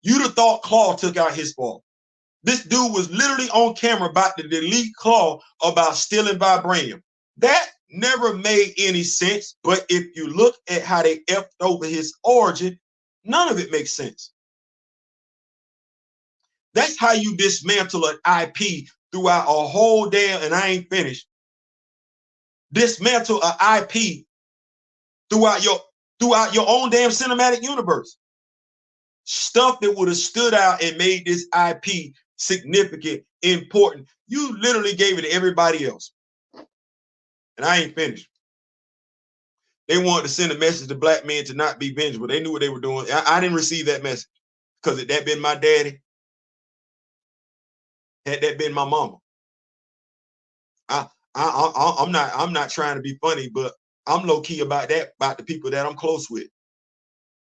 you'd have thought Claw took out his fall. This dude was literally on camera about to delete Claw about stealing vibranium. That never made any sense, but if you look at how they effed over his origin, none of it makes sense. That's how you dismantle an IP throughout a whole damn, and I ain't finished. Dismantle an IP throughout your own damn cinematic universe. Stuff that would have stood out and made this IP significant, important. You literally gave it to everybody else. And I ain't finished. They wanted to send a message to black men to not be vengeful. They knew what they were doing. I didn't receive that message. Because had that been my daddy, had that been my mama, I'm not trying to be funny, but I'm low key about that, about the people that I'm close with.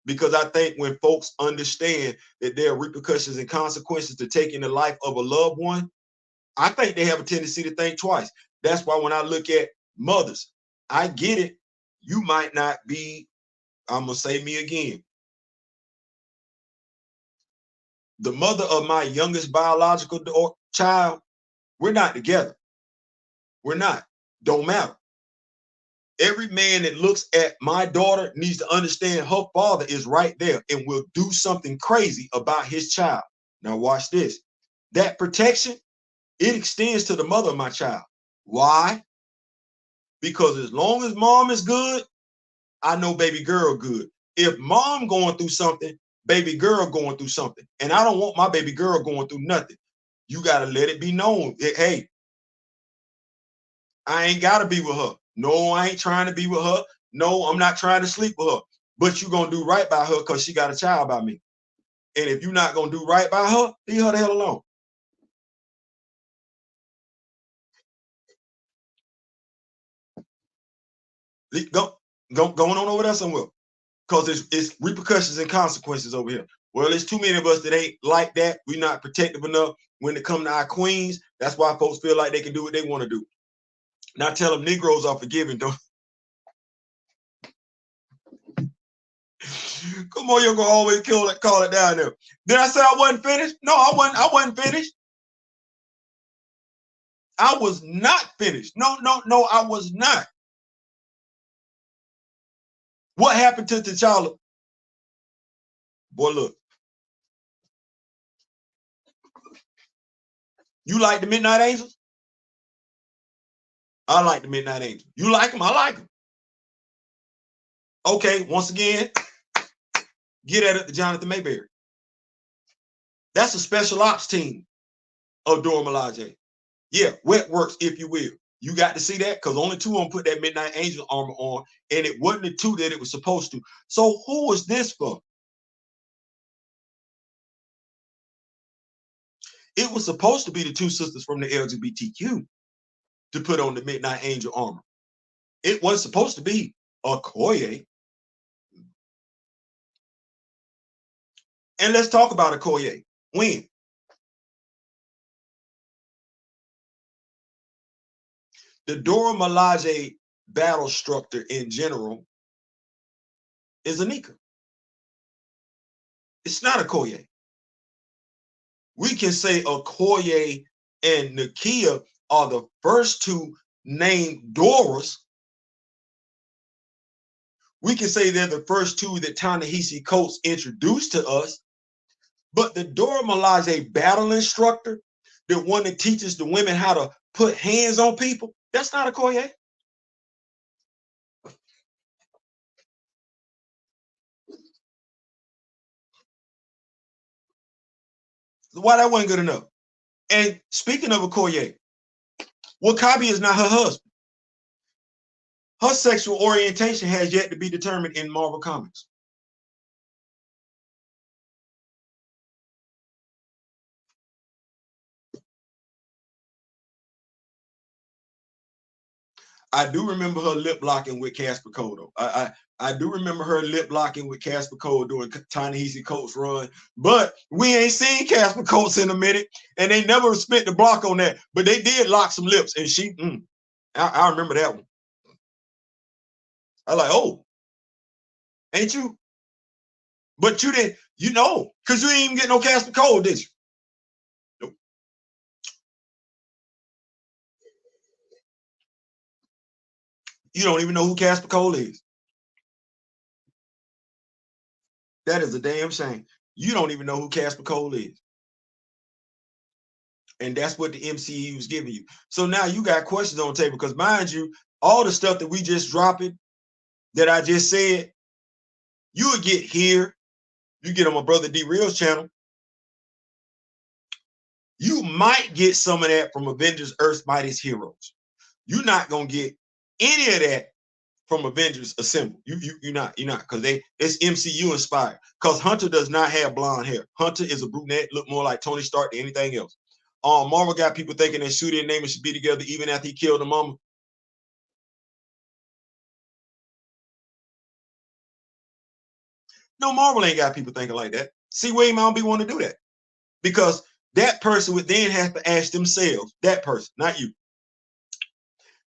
Because I think when folks understand that there are repercussions and consequences to taking the life of a loved one, I think they have a tendency to think twice. That's why when I look at mothers, I get it. You might not be, I'm going to say me again. The mother of my youngest biological child, we're not together. We're not. Don't matter. Every man that looks at my daughter needs to understand her father is right there and will do something crazy about his child. Now watch this. That protection, it extends to the mother of my child. Why? Because as long as mom is good, I know baby girl good. If mom going through something, baby girl going through something, and I don't want my baby girl going through nothing. You got to let it be known. Hey, I ain't got to be with her. No, I ain't trying to be with her. No, I'm not trying to sleep with her. But you're going to do right by her because she got a child by me. And if you're not going to do right by her, leave her the hell alone. Going on over there somewhere. Because it's repercussions and consequences over here. Well, there's too many of us that ain't like that. We're not protective enough when it comes to our queens. That's why folks feel like they can do what they want to do. Now tell them Negroes are forgiving, don't. Come on, you're gonna always call it down there. Did I say I wasn't finished? No, I wasn't finished. I was not finished. No, I was not. What happened to T'Challa? Boy, look. You like the Midnight Angels? I like the Midnight Angels. You like them? I like them. Okay, once again, get at it to Jonathan Mayberry. That's a special ops team of Dora Milaje. Yeah, wet works, if you will. You got to see that because only two of them put that Midnight Angel armor on, and it wasn't the two that it was supposed to. So who was this for? It was supposed to be the two sisters from the LGBTQ to put on the Midnight Angel armor. It was supposed to be Okoye. And let's talk about Okoye. When? The Dora Milaje battle structure in general is Anika. It's not Okoye. We can say Okoye and Nakia are the first two named Doras. We can say they're the first two that Ta-Nehisi Coates introduced to us. But the Dora Milaje battle instructor, the one that teaches the women how to put hands on people, that's not Okoye. Why that wasn't good enough? And speaking of Okoye, Wakabi is not her husband. Her sexual orientation has yet to be determined in Marvel Comics. I do remember her lip locking with Casper Cole, though. I do remember her lip locking with Casper Cole during Ta-Nehisi Coates run, but we ain't seen Casper Coates in a minute, and they never spent the block on that. But they did lock some lips, and she, I remember that one. I like, oh, ain't you? But you didn't, you know, because you didn't even get no Casper Cole, did you? Nope. You don't even know who Casper Cole is. That is a damn shame. You don't even know who Casper Cole is. And that's what the MCU is giving you. So now you got questions on the table because, mind you, all the stuff that we just dropping that I just said, you would get here. You get on my brother D Real's channel. You might get some of that from Avengers Earth's Mightiest Heroes. You're not gonna get any of that from Avengers Assemble. You're not because it's MCU inspired. Because Hunter does not have blonde hair. Hunter is a brunette, look more like Tony Stark than anything else. Marvel got people thinking that Shooty and Naaman should be together even after he killed the mama. No, Marvel ain't got people thinking like that. See, William, I don't be wanting to do that. Because that person would then have to ask themselves, that person, not you.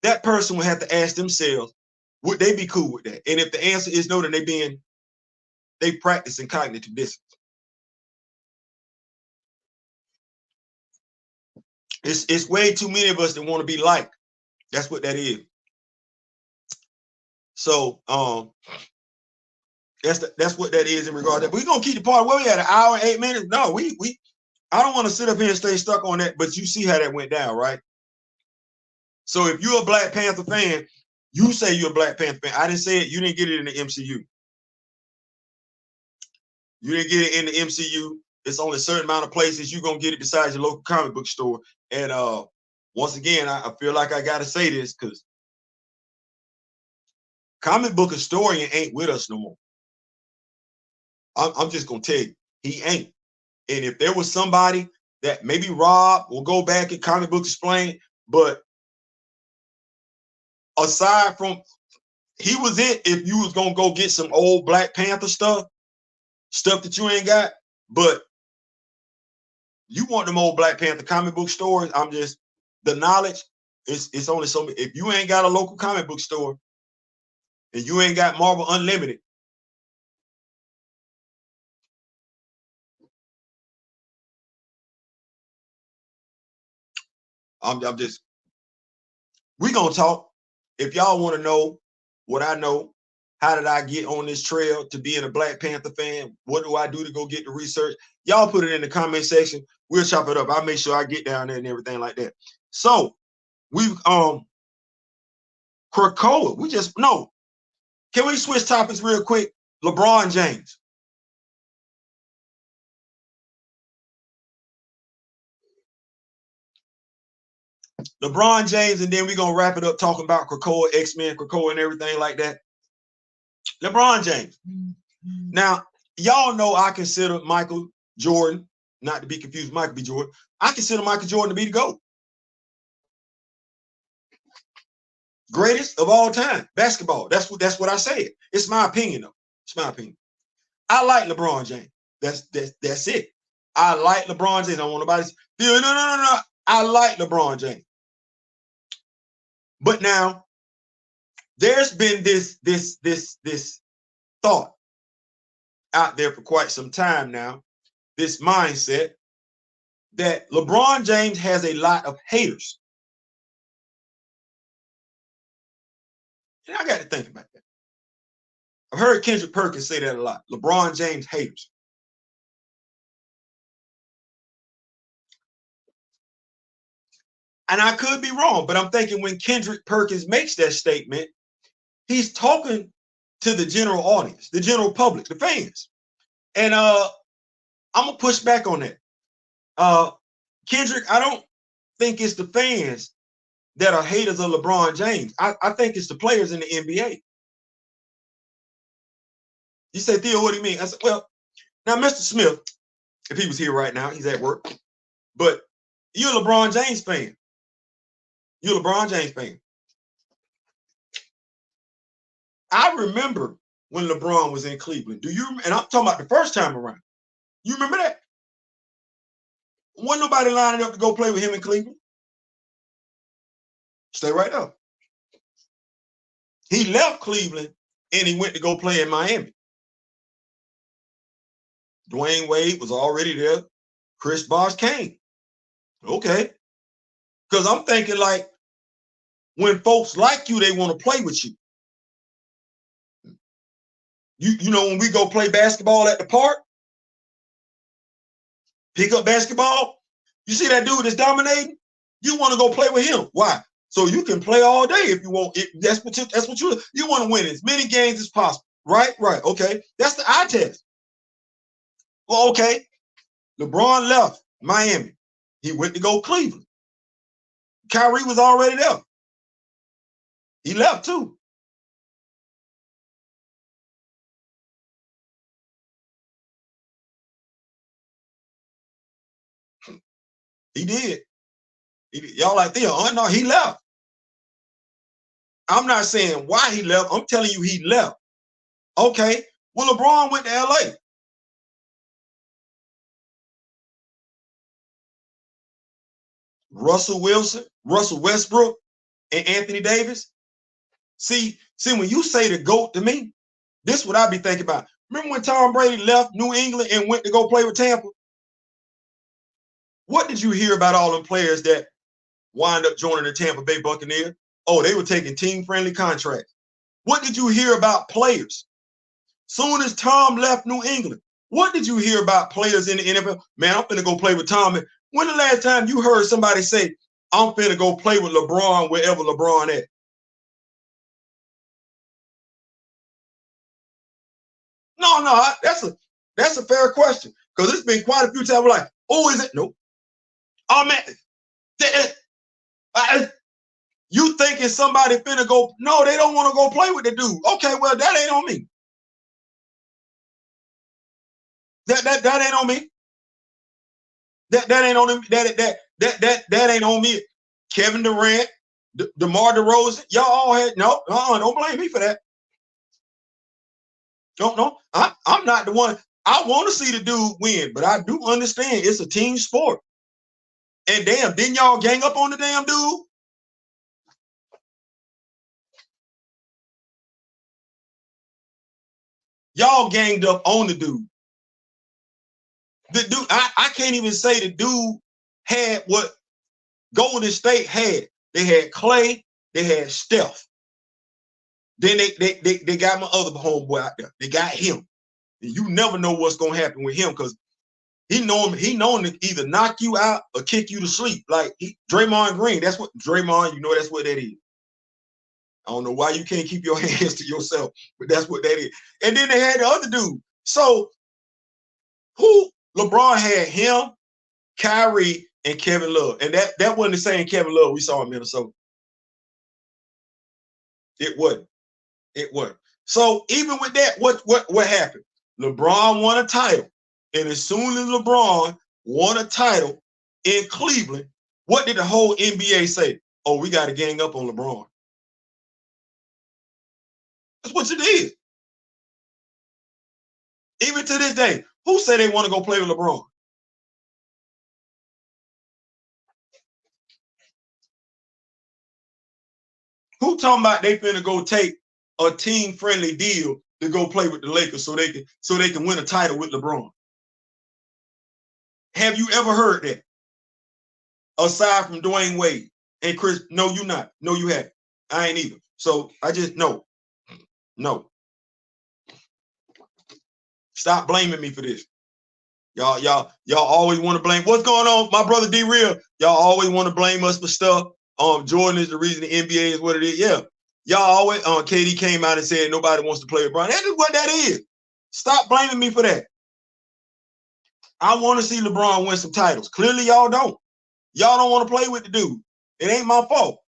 That person would have to ask themselves, would they be cool with that? And if the answer is no, then they practicing cognitive dissonance. It's way too many of us that want to be liked. That's what that is. So that's what that is in regard to that. We're gonna keep the part where we at an hour and 8 minutes. No, we I don't want to sit up here and stay stuck on that, but you see how that went down, right? So if you're a Black Panther fan, you say you're a Black Panther fan. I didn't say it, you didn't get it in the MCU. You didn't get it in the MCU. It's only a certain amount of places you're gonna get it besides your local comic book store. And once again, I feel like I gotta say this because comic book historian ain't with us no more. I'm just gonna tell you, he ain't. And if there was somebody that maybe Rob will go back and comic book explain, but aside from he was it, if you was gonna go get some old Black Panther stuff that you ain't got, but you want them old Black Panther comic book stories. I'm just the knowledge. It's only so many. If you ain't got a local comic book store and you ain't got Marvel Unlimited, I'm just we gonna talk. If y'all want to know what I know, How did I get on this trail to being a Black Panther fan? What do I do to go get the research? Y'all put it in the comment section. We'll chop it up. I'll make sure I get down there and everything like that. So we've Krakoa. We just no. Can we switch topics real quick? LeBron James. LeBron James, and then we're gonna wrap it up talking about Krakoa, X-Men, Krakoa, and everything like that. LeBron James. Now, y'all know I consider Michael Jordan, not to be confused, Michael B. Jordan. I consider Michael Jordan to be the GOAT. Greatest of all time, basketball. That's what I said. It's my opinion, though. It's my opinion. I like LeBron James. That's it. I like LeBron James. I don't want nobody to say, no. I like LeBron James. But now, there's been this thought out there for quite some time now, this mindset that LeBron James has a lot of haters. And I got to think about that. I've heard Kendrick Perkins say that a lot. LeBron James haters. And I could be wrong, but I'm thinking when Kendrick Perkins makes that statement, he's talking to the general audience, the general public, the fans. And I'm going to push back on that. Kendrick, I don't think it's the fans that are haters of LeBron James. I think it's the players in the NBA. You say, Theo, what do you mean? I said, well, now, Mr. Smith, if he was here right now, he's at work, but you're a LeBron James fan. You're a LeBron James fan. I remember when LeBron was in Cleveland. Do you? And I'm talking about the first time around. You remember that? Wasn't nobody lining up to go play with him in Cleveland. Stay right up. He left Cleveland and he went to go play in Miami. Dwayne Wade was already there. Chris Bosh came. Okay. Because I'm thinking, like, when folks like you, they want to play with you. You know, when we go play basketball at the park, pick up basketball, you see that dude that's dominating? You want to go play with him. Why? So you can play all day if you want. That's what you want to win as many games as possible. Right? Right. Okay. That's the eye test. Well, okay. LeBron left Miami. He went to go Cleveland. Kyrie was already there. He left too. He did. Y'all like, Theo, oh no, he left. I'm not saying why he left. I'm telling you he left. Okay. Well, LeBron went to LA. Russell Wilson, Russell Westbrook, and Anthony Davis. See, when you say the GOAT to me, this is what I be thinking about. Remember when Tom Brady left New England and went to go play with Tampa? What did you hear about all them players that wind up joining the Tampa Bay Buccaneers? Oh, they were taking team-friendly contracts. What did you hear about players? Soon as Tom left New England, what did you hear about players in the NFL? Man, I'm finna go play with Tom. When the last time you heard somebody say, I'm finna go play with LeBron wherever LeBron at? No, that's a fair question. Because it's been quite a few times we're like, oh, is it? Nope. Oh, man. You thinking somebody finna go? No, they don't want to go play with the dude. Okay, well, that ain't on me. That ain't on me. That ain't on him. That ain't on me. Kevin Durant, DeMar DeRozan, y'all all had don't blame me for that. No, I'm not the one. I want to see the dude win, but I do understand it's a team sport. And damn, didn't y'all gang up on the damn dude? Y'all ganged up on the dude. The dude, I can't even say the dude had what Golden State had. They had Clay, they had Steph. Then they got my other homeboy out there. They got him. And you never know what's gonna happen with him because he known to either knock you out or kick you to sleep. Like Draymond Green, that's what Draymond, you know, that's what that is. I don't know why you can't keep your hands to yourself, but that's what that is. And then they had the other dude. So who LeBron had him, Kyrie, and Kevin Love. And that wasn't the same Kevin Love we saw in Minnesota. It wasn't. It wasn't. So even with that, what happened? LeBron won a title. And as soon as LeBron won a title in Cleveland, what did the whole NBA say? Oh, we got to gang up on LeBron. That's what you did. Even to this day, who say they want to go play with LeBron? Who talking about they finna go take a team-friendly deal to go play with the Lakers so they can win a title with LeBron? Have you ever heard that? Aside from Dwayne Wade and Chris, no, you not. No, you haven't. I ain't either. So I just no. Stop blaming me for this. Y'all always want to blame. What's going on, my brother D Real? Y'all always want to blame us for stuff. Jordan is the reason the NBA is what it is. Yeah. Y'all always KD came out and said nobody wants to play with LeBron. That is what that is. Stop blaming me for that. I want to see LeBron win some titles. Clearly, y'all don't. Y'all don't want to play with the dude. It ain't my fault.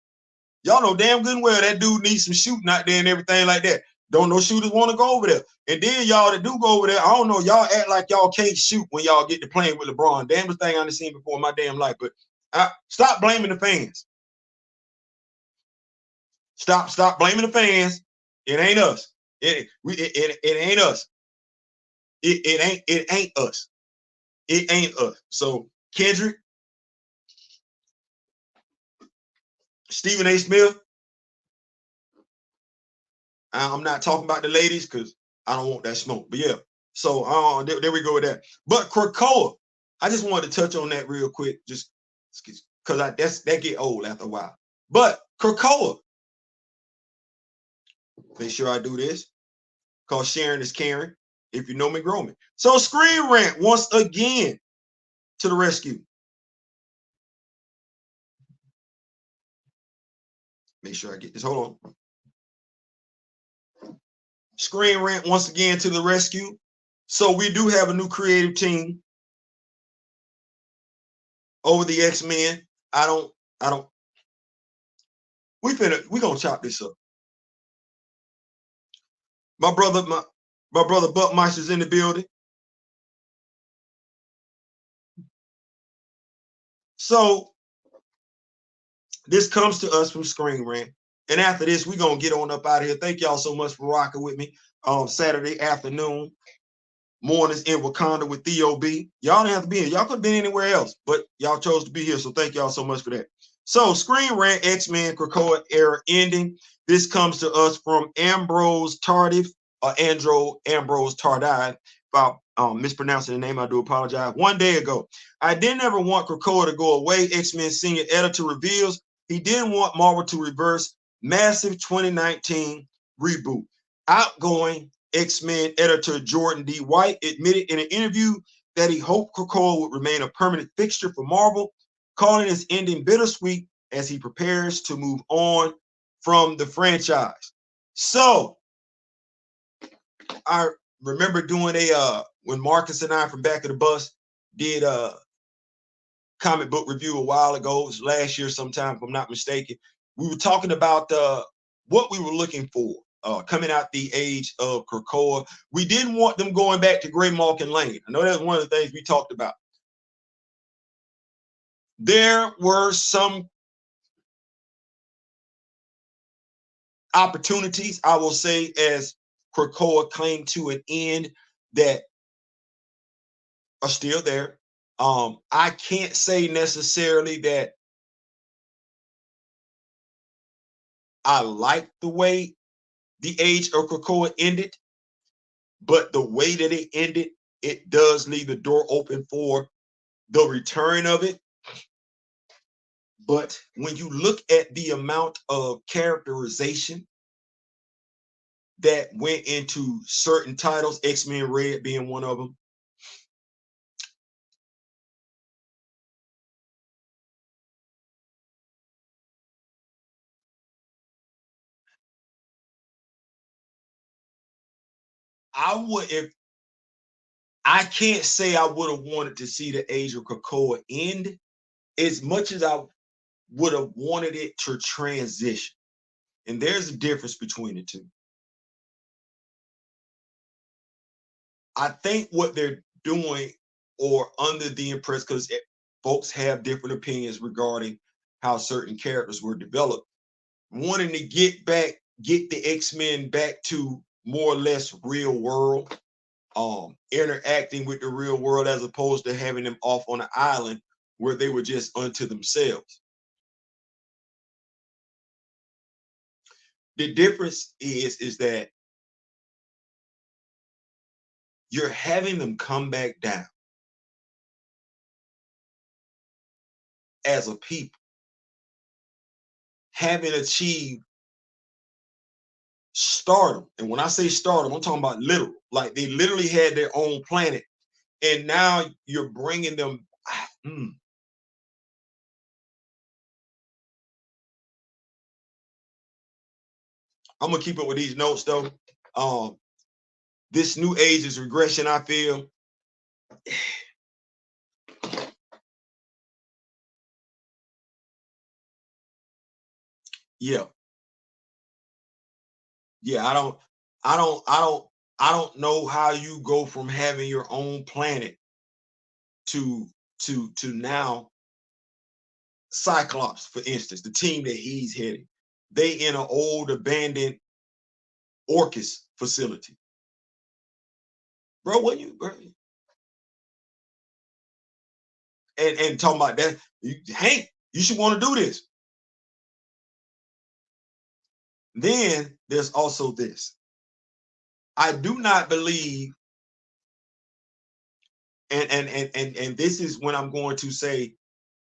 Y'all know damn good and well that dude needs some shooting out there and everything like that. Don't no shooters want to go over there. And then y'all that do go over there, I don't know, y'all act like y'all can't shoot when y'all get to playing with LeBron. Damnest thing I've seen before in my damn life. But stop blaming the fans. Stop blaming the fans. It ain't us. It ain't us. It ain't us. It ain't us. So Kendrick, Stephen A. Smith. I'm not talking about the ladies because I don't want that smoke. But yeah, so there we go with that. But Krakoa, I just wanted to touch on that real quick, just because that get old after a while. But Krakoa, make sure I do this because sharing is caring. If you know me, grow me. So Screen Rant once again to the rescue. Make sure I get this. Hold on. Screen Rant once again to the rescue. So we do have a new creative team over the X-Men. We gonna chop this up. My brother Buckmeister's in the building. So this comes to us from Screen Rant. And after this, we're gonna get on up out of here. Thank y'all so much for rocking with me on Saturday afternoon, mornings in Wakanda with Theo B. Y'all didn't have to be here. Y'all could have been anywhere else, but y'all chose to be here. So thank y'all so much for that. So Screen Rant, X-Men, Krakoa era ending. This comes to us from Ambrose Tardif, or Ambrose Tardif. If I'm mispronouncing the name, I do apologize. One day ago, I didn't ever want Krakoa to go away. X-Men senior editor reveals he didn't want Marvel to reverse massive 2019 reboot. Outgoing X-Men editor Jordan D. White admitted in an interview that he hoped Krakoa would remain a permanent fixture for Marvel, calling his ending bittersweet as he prepares to move on from the franchise. So I remember doing when Marcus and I from Back of the Bus did a comic book review a while ago. It was last year sometime, if I'm not mistaken. We were talking about what we were looking for coming out the age of Krakoa. We didn't want them going back to Greymark and Lane. I know that's one of the things we talked about. There were some opportunities, I will say, as Krakoa came to an end that are still there. I can't say necessarily that I like the way the age of Krakoa ended, but the way that it ended, it does leave the door open for the return of it. But when you look at the amount of characterization that went into certain titles, X-Men Red being one of them. I can't say I would have wanted to see the Age of Krakoa end as much as I would have wanted it to transition. And there's a difference between the two. I think what they're doing, or under the impression, because folks have different opinions regarding how certain characters were developed, wanting to get the X-Men back to more or less real world, interacting with the real world, as opposed to having them off on an island where they were just unto themselves. The difference is that you're having them come back down as a people, having achieved stardom. And when I say stardom, I'm talking about literal. Like, they literally had their own planet, and now you're bringing them. I'm gonna keep it with these notes though. This new age is regression, I feel. Yeah. I don't know how you go from having your own planet to now Cyclops, for instance, the team that he's heading. They in an old abandoned Orcus facility. Bro, what you bro? And talking about that, Hank, you should want to do this. Then there's also this. I do not believe, and this is when I'm going to say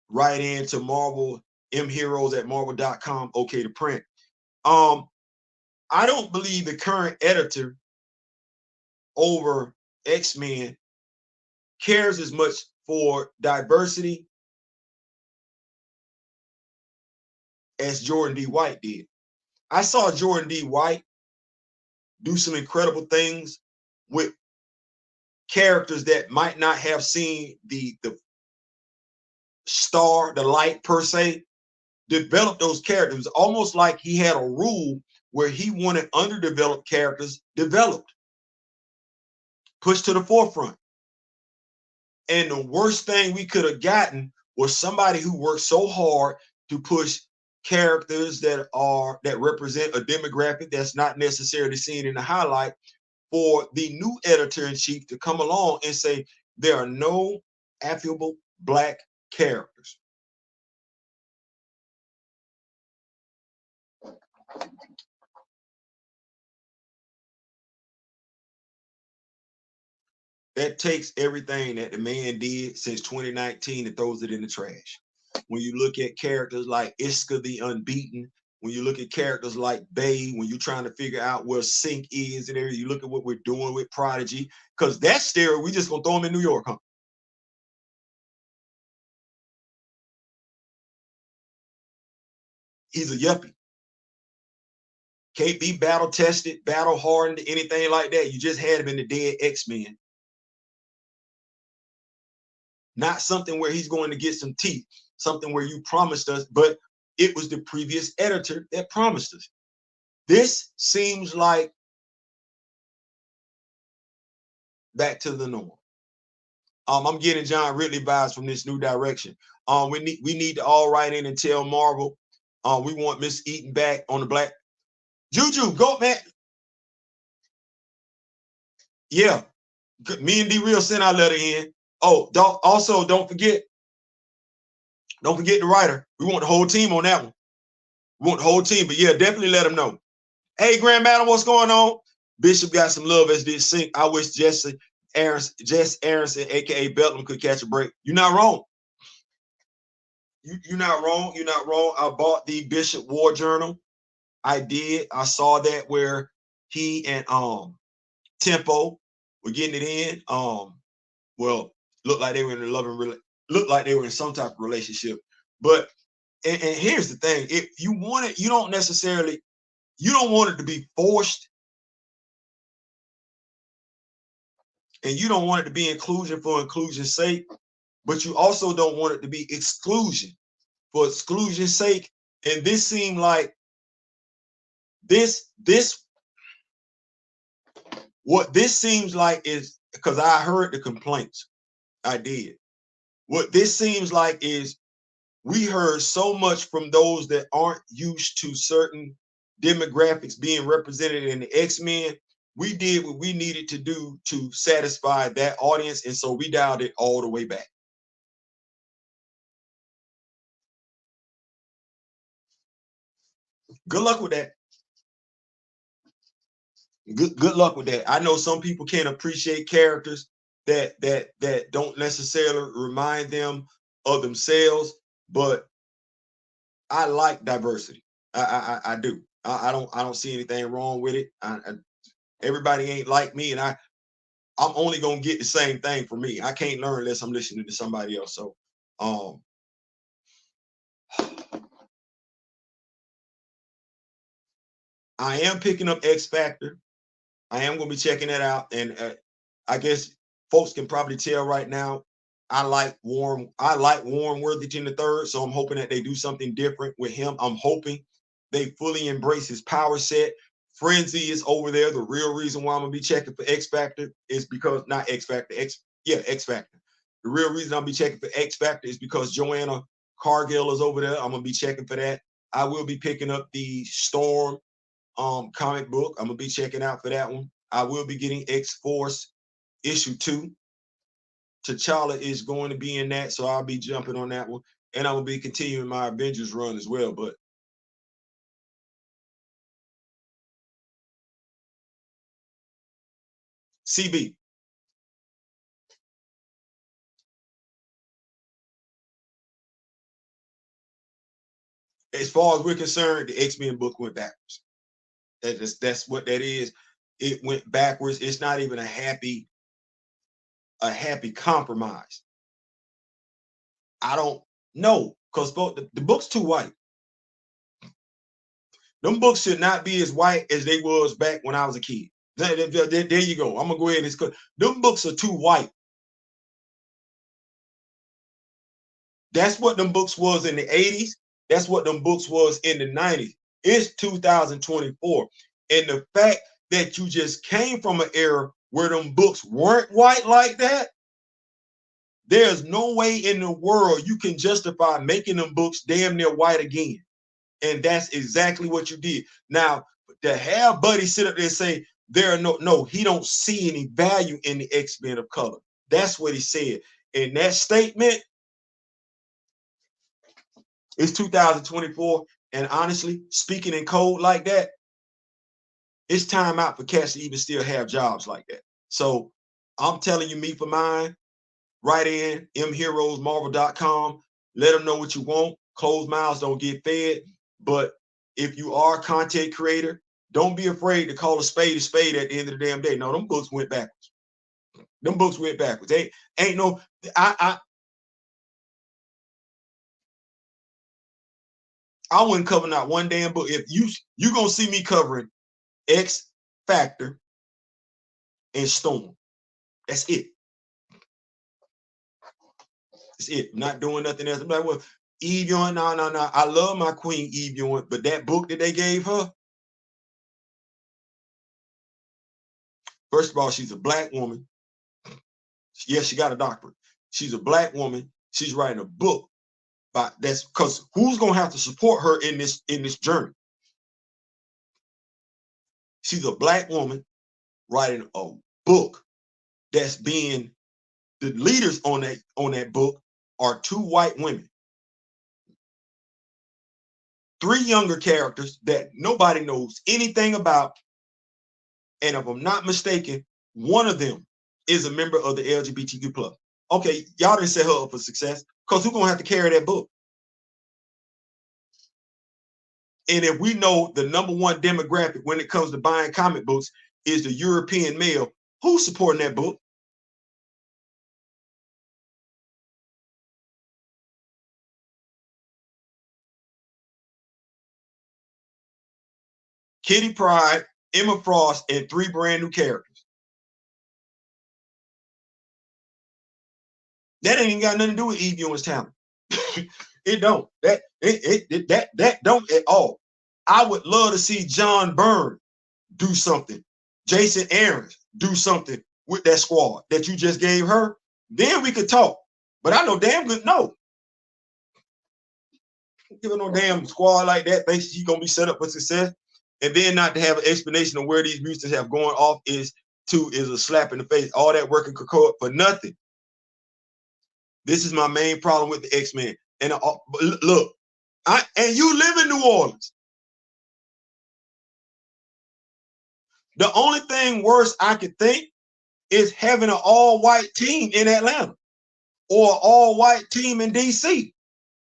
right into Marvel, mheroes at marvel.com, okay to print. I don't believe the current editor over X-Men cares as much for diversity as Jordan D. White did. I saw Jordan D. White do some incredible things with characters that might not have seen the star, the light per se, develop those characters. Almost like he had a rule where he wanted underdeveloped characters developed, pushed to the forefront. And the worst thing we could have gotten was somebody who worked so hard to push characters that represent a demographic that's not necessarily seen in the highlight, for the new editor-in-chief to come along and say there are no affable Black characters. That takes everything that the man did since 2019 and throws it in the trash. When you look at characters like Iska the Unbeaten, when you look at characters like Bay, when you're trying to figure out where Sync is and everything, you look at what we're doing with Prodigy, because that's stereo, we just gonna throw him in New York, huh? He's a yuppie. Can't be battle tested, battle hardened, anything like that. You just had him in the dead X-Men. Not something where he's going to get some teeth, something where you promised us, but it was the previous editor that promised us. This seems like back to the norm. I'm getting John Ridley vibes from this new direction. We need to all write in and tell Marvel, we want Miss Eaton back on the Black. Juju, go, man. Yeah, me and D Real sent our letter in. Oh, don't forget the writer. We want the whole team on that one. We want the whole team, but yeah, definitely let them know. Hey, Grand Madam, what's going on? Bishop got some love as did Sync. I wish Jess Aronson, aka Belton, could catch a break. You're not wrong. You're not wrong. You're not wrong. I bought the Bishop War Journal. I did. I saw that where he and Tempo were getting it in. Well, looked like they were in a looked like they were in some type of relationship. But and here's the thing: if you want it, you don't want it to be forced, and you don't want it to be inclusion for inclusion's sake, but you also don't want it to be exclusion for exclusion's sake. And this seemed like what this seems like is, because I heard the complaints. I did. What this seems like is we heard so much from those that aren't used to certain demographics being represented in the X-Men. We did what we needed to do to satisfy that audience, and so we dialed it all the way back. Good luck with that. Good luck with that. I know some people can't appreciate characters that don't necessarily remind them of themselves, but I like diversity. I do. I don't see anything wrong with it. Everybody ain't like me, and I'm only gonna get the same thing for me. I can't learn unless I'm listening to somebody else. So I am picking up X Factor. I am gonna be checking that out, and I guess folks can probably tell right now. I like Warren Worthington III, so I'm hoping that they do something different with him. I'm hoping they fully embrace his power set. Frenzy is over there. The real reason why I'm gonna be checking for X Factor is because not X Factor, X Factor. The real reason I'll be checking for X Factor is because Joanna Cargill is over there. I'm gonna be checking for that. I will be picking up the Storm comic book. I'm gonna be checking out for that one. I will be getting X-Force issue 2. T'Challa is going to be in that, so I'll be jumping on that one, and I will be continuing my Avengers run as well. But CB, as far as we're concerned, the X-Men book went backwards. That's what that is. It went backwards. It's not even a happy compromise. I don't know, because the book's too white. Them books should not be as white as they was back when I was a kid. There you go. I'm gonna go ahead and them books are too white. That's what them books was in the 80s. That's what them books was in the 90s. It's 2024. And the fact that you just came from an era where them books weren't white like that, there's no way in the world you can justify making them books damn near white again. And that's exactly what you did. Now, to have Buddy sit up there and say, he don't see any value in the X-Men of color. That's what he said. In that statement, it's 2024, and honestly, speaking in code like that, it's time out for cats to even still have jobs like that. So I'm telling you, me for mine, write in mheroesmarvel.com. Let them know what you want. Closed mouths don't get fed. But if you are a content creator, don't be afraid to call a spade at the end of the damn day. No, them books went backwards. Them books went backwards. They ain't no. I wouldn't cover not one damn book. If you gonna see me covering X Factor and Storm. That's it. That's it. I'm not doing nothing else. I'm like, well, Eve Young, no. I love my queen Eve Young, but that book that they gave her, first of all, she's a black woman. Yes, she got a doctorate. She's a black woman. She's writing a book. But that's because who's gonna have to support her in this journey? She's a black woman writing a book that's being the leaders on that book are 2 white women. 3 younger characters that nobody knows anything about. And if I'm not mistaken, one of them is a member of the LGBTQ plus. Okay, y'all didn't set her up for success because who's gonna have to carry that book? And if we know the #1 demographic when it comes to buying comic books is the European male, who's supporting that book? Kitty Pryde, Emma Frost, and 3 brand new characters. That ain't got nothing to do with Eve Ewing's talent. It don't. That don't at all. I would love to see John Byrne do something. Jason Aaron do something with that squad that you just gave her. Then we could talk. But I know damn good no. Give her no damn squad like that. Thinks she's gonna be set up for success, and then not to have an explanation of where these mutants have gone off is a slap in the face. All that work in Krakoa for nothing. This is my main problem with the X-Men. And look, and you live in New Orleans. The only thing worse I could think is having an all-white team in Atlanta or an all-white team in DC.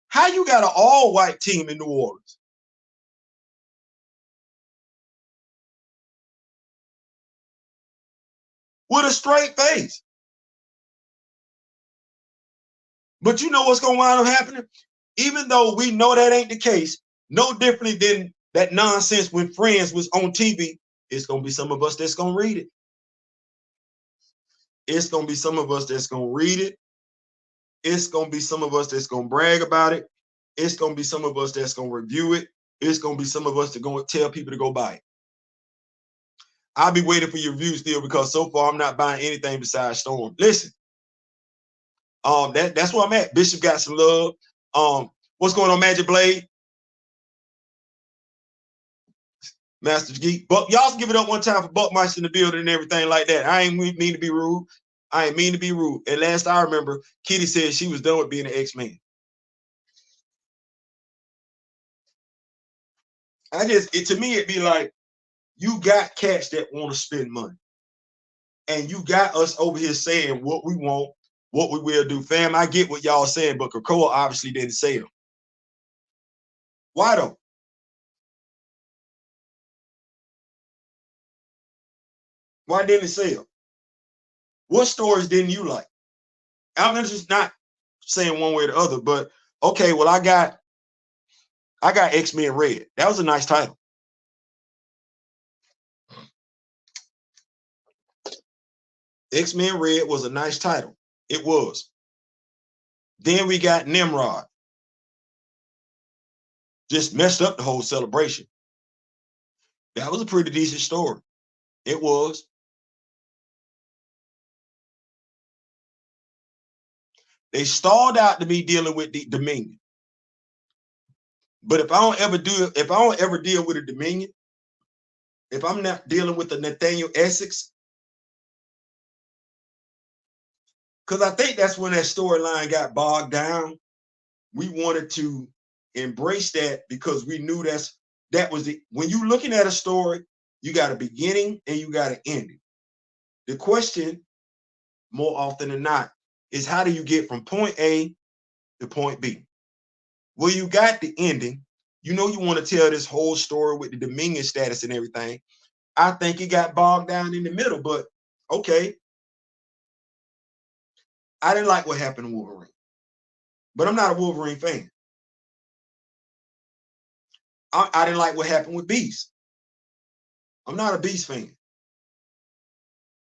How you got an all-white team in New Orleans? With a straight face. But you know what's going to wind up happening? Even though we know that ain't the case, no differently than that nonsense when Friends was on TV, it's going to be some of us that's going to read it. It's going to be some of us that's going to read it. It's going to be some of us that's going to brag about it. It's going to be some of us that's going to review it. It's going to be some of us that going to tell people to go buy it. I'll be waiting for your reviews still because so far I'm not buying anything besides Storm. Listen, that's where I'm at. Bishop got some love. What's going on, Magic Blade? Master Geek. But y'all can give it up one time for Buckmeister in the building and everything like that. I ain't mean to be rude. I ain't mean to be rude. And last I remember, Kitty said she was done with being an X-Men. To me, it'd be like, you got cats that want to spend money. And you got us over here saying what we want, what we will do. Fam, I get what y'all saying, but Krakoa obviously didn't say them. Why though? Why didn't it sell? What stories didn't you like? I'm just not saying one way or the other, but okay, well, I got X-Men Red. That was a nice title. X-Men Red was a nice title. It was. Then we got Nimrod. Just messed up the whole celebration. That was a pretty decent story. It was. They stalled out to be dealing with the Dominion. But if I don't ever deal with a Dominion, if I'm not dealing with the Nathaniel Essex, because I think that's when that storyline got bogged down. We wanted to embrace that because we knew that was the, when you're looking at a story, you got a beginning and you got an ending. The question, more often than not, is how do you get from point A to point B? Well, you got the ending. You know you want to tell this whole story with the Dominion status and everything. I think it got bogged down in the middle, but okay. I didn't like what happened to Wolverine, but I'm not a Wolverine fan. I didn't like what happened with Beast. I'm not a Beast fan.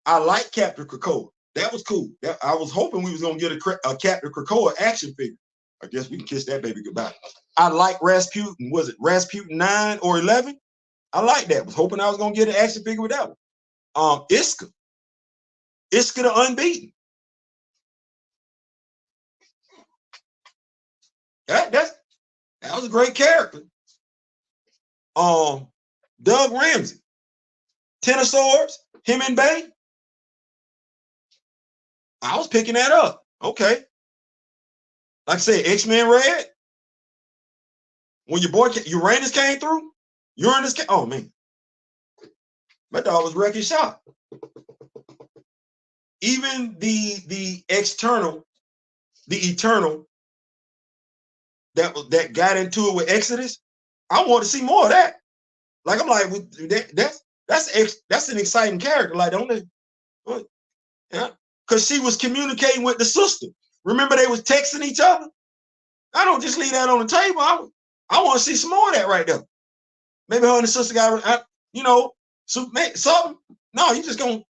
I like Captain Krakoa. That was cool. I was hoping we was going to get a Captain Krakoa action figure. I guess we can kiss that baby goodbye. I like Rasputin. Was it Rasputin 9 or 11? I like that. Was hoping I was going to get an action figure with that one. Iska the Unbeaten. That was a great character. Doug Ramsey, Ten of Swords, him and Bay. I was picking that up. Okay. Like I said, X-Men Red. When your boy Uranus came through, oh man. My dog was wrecking shop. Even the eternal that got into it with Exodus, I want to see more of that. Like I'm like, that's an exciting character. Like, don't they? Yeah, because she was communicating with the sister. Remember, they was texting each other. I don't just leave that on the table. I want to see some more of that right there. Maybe her and the sister got, something. No, you just gonna.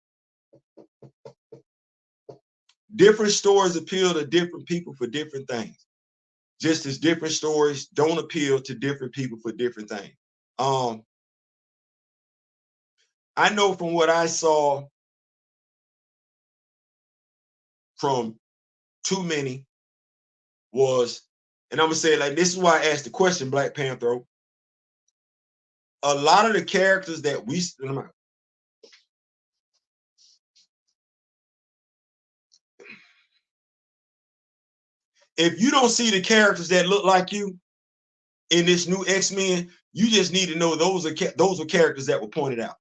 Different stories appeal to different people for different things. Just as different stories don't appeal to different people for different things. I know from what I saw from too many was, and I'm gonna say it like this is why I asked the question, Black Panther. A lot of the characters that we, if you don't see the characters that look like you in this new X-Men, you just need to know those are characters that were pointed out.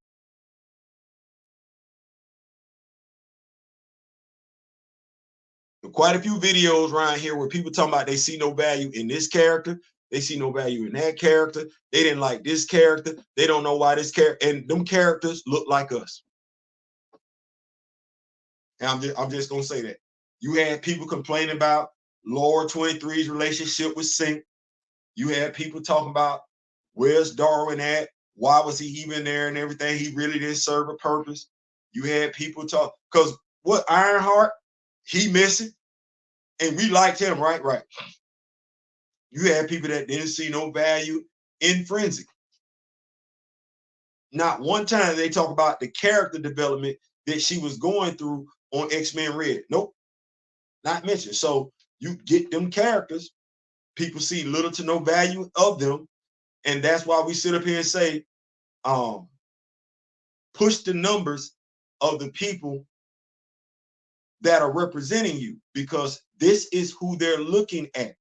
Quite a few videos around here where people talking about they see no value in this character, they see no value in that character, they didn't like this character, they don't know why this character, and them characters look like us. And I'm just gonna say that. You had people complaining about Laura 23's relationship with Sync. You had people talking about where's Darwin at? Why was he even there and everything? He really didn't serve a purpose. You had people talk, because what Ironheart, he missing, and we liked him, right? Right. You had people that didn't see no value in Frenzy. Not one time they talk about the character development that she was going through on X-Men Red. Nope, not mentioned. So you get them characters, people see little to no value of them, and that's why we sit up here and say, push the numbers of the people that are representing you, because this is who they're looking at.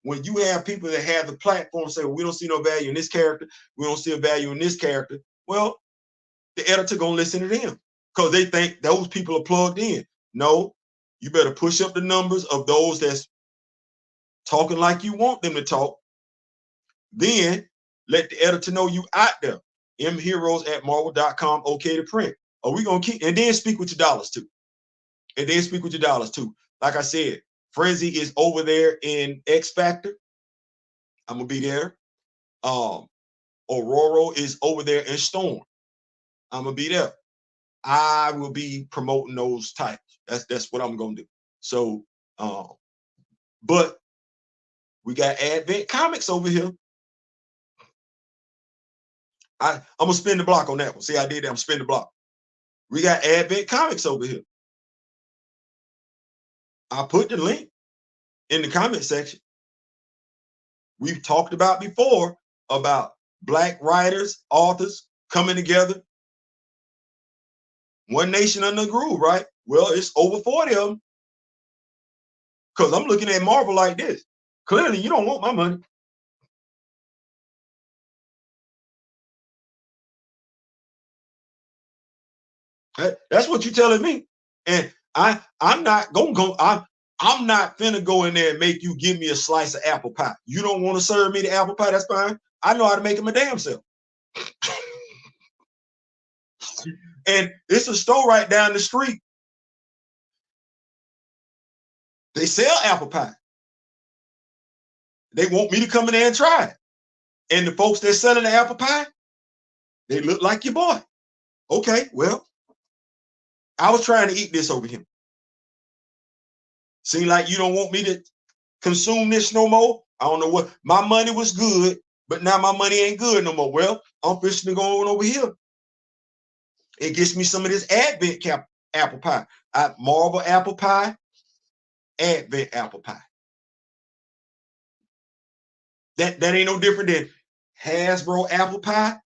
When you have people that have the platform say, well, we don't see no value in this character, we don't see a value in this character, well, the editor gonna listen to them because they think those people are plugged in. No, you better push up the numbers of those that's talking like you want them to talk. Then let the editor know you out there. mheroes@marvel.com, okay to print. Are we gonna keep, and then speak with your dollars too. And then speak with your dollars too. Like I said, Frenzy is over there in X Factor. I'm gonna be there. Aurora is over there in Storm. I'm gonna be there. I will be promoting those titles. That's what I'm gonna do. So, but we got Advent Comics over here. I'm gonna spin the block on that one. See, I did that. I'm spin the block. We got Advent Comics over here. I put the link in the comment section. We've talked about before about Black writers, authors coming together. One nation under the groove, right? Well, it's over 40 of them. Because I'm looking at Marvel like this. Clearly, you don't want my money. That's what you're telling me. And I'm not gonna go. I'm not finna go in there and make you give me a slice of apple pie. You don't want to serve me the apple pie, that's fine. I know how to make it my damn self. And it's a store right down the street. They sell apple pie. They want me to come in there and try it. And the folks that's selling the apple pie, they look like your boy. Okay, well, I was trying to eat this over here. Seem like you don't want me to consume this no more. I don't know what, my money was good, but now my money ain't good no more. Well, I'm fishing to go on over here. It gets me some of this Advent apple pie. Marvel apple pie, Advent apple pie. That ain't no different than Hasbro apple pie,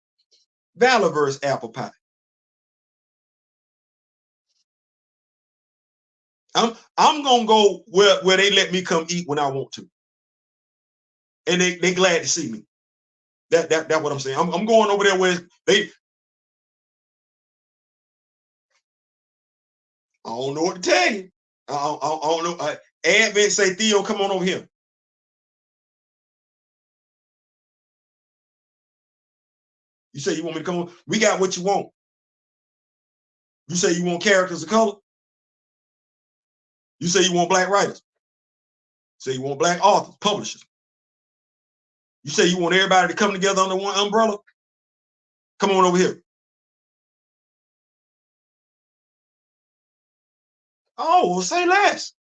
Valorverse apple pie. I'm gonna go where they let me come eat when I want to, and they glad to see me. That's what I'm saying. I'm going over there where they. I don't know what to tell you. I don't know. Advent say, Theo, come on over here. You say you want me to come on? We got what you want. You say you want characters of color. You say you want black writers. You say you want black authors, publishers. You say you want everybody to come together under one umbrella. Come on over here. Oh, well, say less.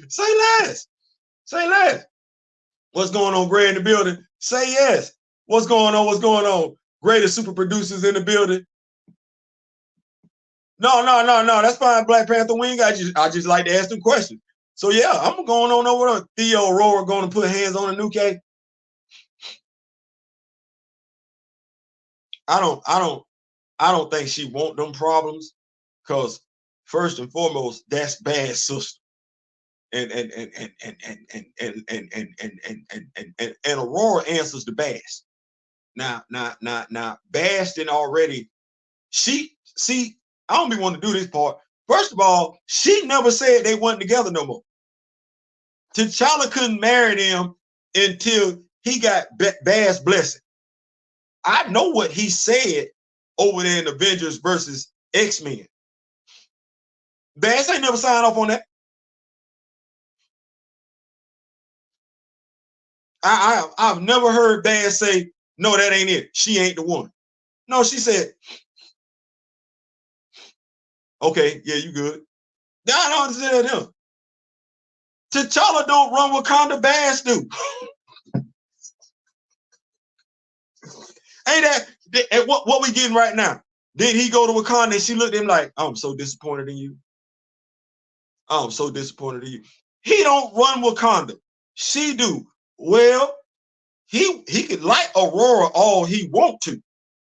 Say less. Say less. What's going on, Gray in the building? Say yes. What's going on? What's going on? Greatest super producers in the building. No. That's fine, Black Panther Wing. I just like to ask them questions. So yeah, I'm going on over to Theo Aurora going to put hands on a new K. I don't think she want them problems, because first and foremost, that's bad sister. And Aurora answers the Bash. Now, Bash didn't already. I don't be wanting to do this part. First of all, she never said they weren't together no more. T'Challa couldn't marry them until he got Bash blessing. I know what he said over there in Avengers versus X-Men. Bash ain't never signed off on that. I've never heard Bash say, no, that ain't it. She ain't the one. No, she said, okay, yeah, you good. I don't understand them. T'Challa don't run Wakanda, Bash do. Ain't that what we getting right now? Did he go to Wakanda and she looked at him like, I'm so disappointed in you. I'm so disappointed in you. He don't run Wakanda. She do. Well, he could like Aurora all he want to.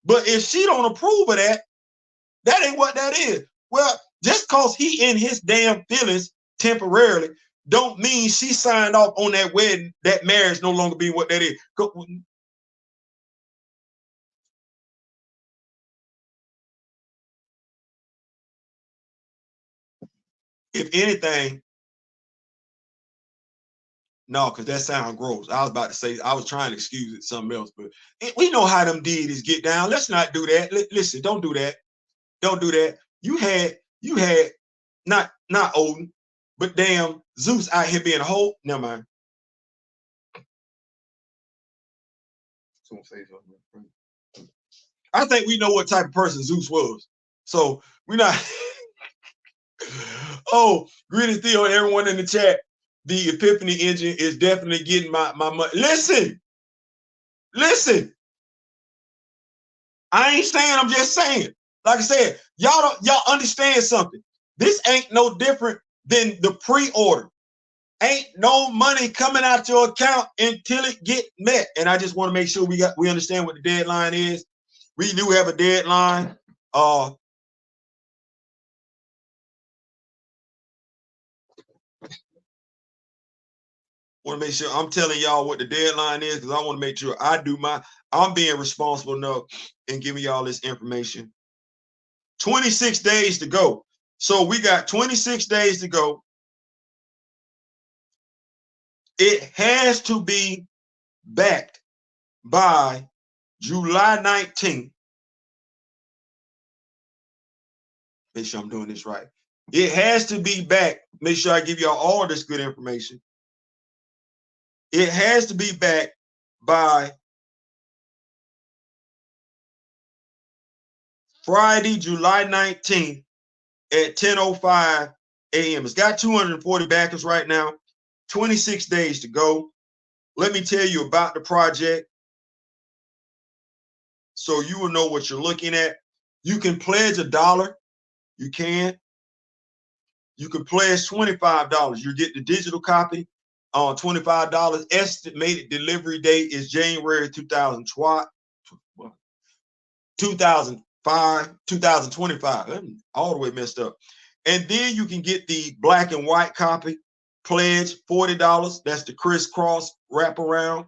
But if she don't approve of that, that ain't what that is. Well, just cause he in his damn feelings temporarily don't mean she signed off on that wedding, that marriage no longer being what that is. If anything, no, because that sounds gross. I was about to say, I was trying to excuse it something else, but we know how them deities get down. Let's not do that. Listen, don't do that. Don't do that. You had not Odin, but damn Zeus out here being a whole. Never mind. I think we know what type of person Zeus was. So we're not. Oh, greetings, Theo, and everyone in the chat. The Epiphany engine is definitely getting my money. Listen. I ain't saying, I'm just saying. Like I said, y'all understand something. This ain't no different than the pre-order. Ain't no money coming out your account until it get met. And I just want to make sure we understand what the deadline is. We do have a deadline. Want to make sure I'm telling y'all what the deadline is, because I want to make sure I'm being responsible enough and giving y'all this information. 26 days to go. So we got 26 days to go. It has to be backed by July 19th. Make sure I'm doing this right. It has to be backed. Make sure I give y'all all this good information. It has to be backed by Friday, July 19th at 10:05 a.m. It's got 240 backers right now. 26 days to go. Let me tell you about the project so you will know what you're looking at. You can pledge $1. You can. You can pledge $25. You get the digital copy on $25. Estimated delivery date is January 2025. I'm all the way messed up. And then you can get the black and white copy, pledge $40. That's the crisscross wraparound.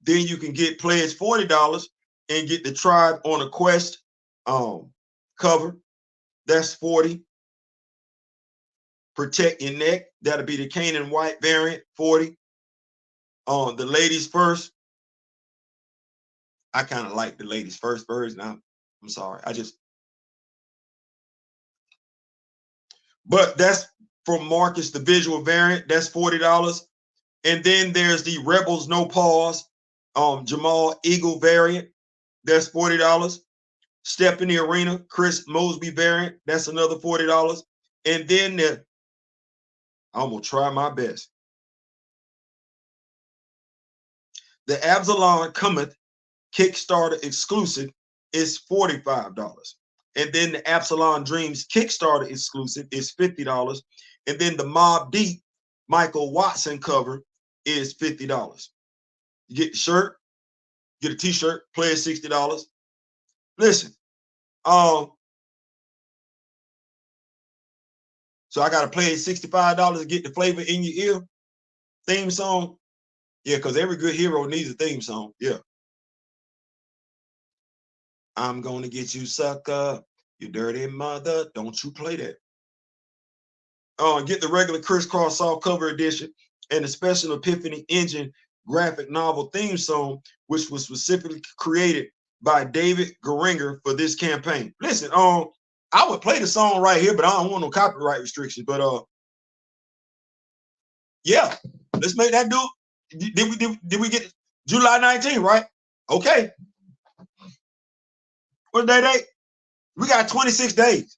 Then you can get pledge $40 and get the Tribe on a Quest cover. That's $40. Protect your neck. That'll be the Canaan white variant, $40. The ladies first. I kind of like the lady's first version. I'm sorry. But that's from Marcus, the visual variant. That's $40. And then there's the Rebels No Pause, Jamal Eagle variant. That's $40. Step in the Arena, Chris Mosby variant. That's another $40. And then I'm gonna try my best. The Absalom Cometh Kickstarter exclusive is $45. And then the Absalom Dreams Kickstarter exclusive is $50. And then the Mobb Deep Michael Watson cover is $50. You get the shirt, get a t-shirt, play at $60. Listen, so I gotta play at $65 to get the flavor in your ear. Theme song. Yeah, because every good hero needs a theme song. Yeah. I'm gonna get you, sucker. You dirty mother. Don't you play that. Get the regular crisscross soft cover edition and the special Epiphany Engine graphic novel theme song, which was specifically created by David Geringer for this campaign. Listen, I would play the song right here, but I don't want no copyright restrictions. But yeah, let's make that do. Did we get July 19th, right? Okay. What day? We got 26 days.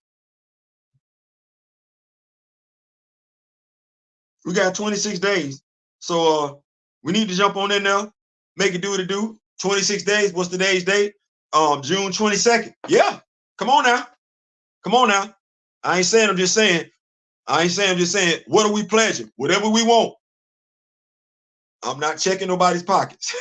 We got 26 days. So we need to jump on in now, make it do what it do. 26 days. What's today's date? June 22nd. Yeah. Come on now. Come on now. I ain't saying, I'm just saying. I'm just saying, what are we pledging? Whatever we want. I'm not checking nobody's pockets.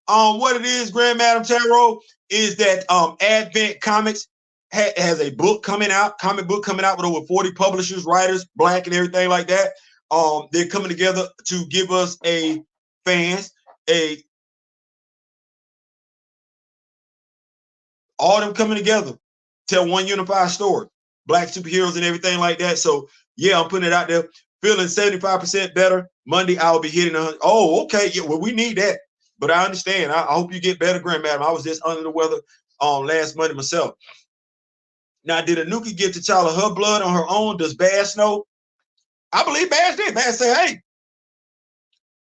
What it is, Grand Madam Tarot, is that Advent Comics has a book coming out, comic book coming out with over 40 publishers, writers, Black and everything like that. They're coming together to give us all them coming together, tell one unified story, Black superheroes and everything like that. So yeah, I'm putting it out there. Feeling 75% better. Monday, I'll be hitting 100. Oh, okay. Yeah, well, we need that. But I understand. I hope you get better, Grand Madam. I was just under the weather last Monday myself. Now, did Anuki give T'Challa her blood on her own? Does Bash know? I believe Bash did. Bash said, hey,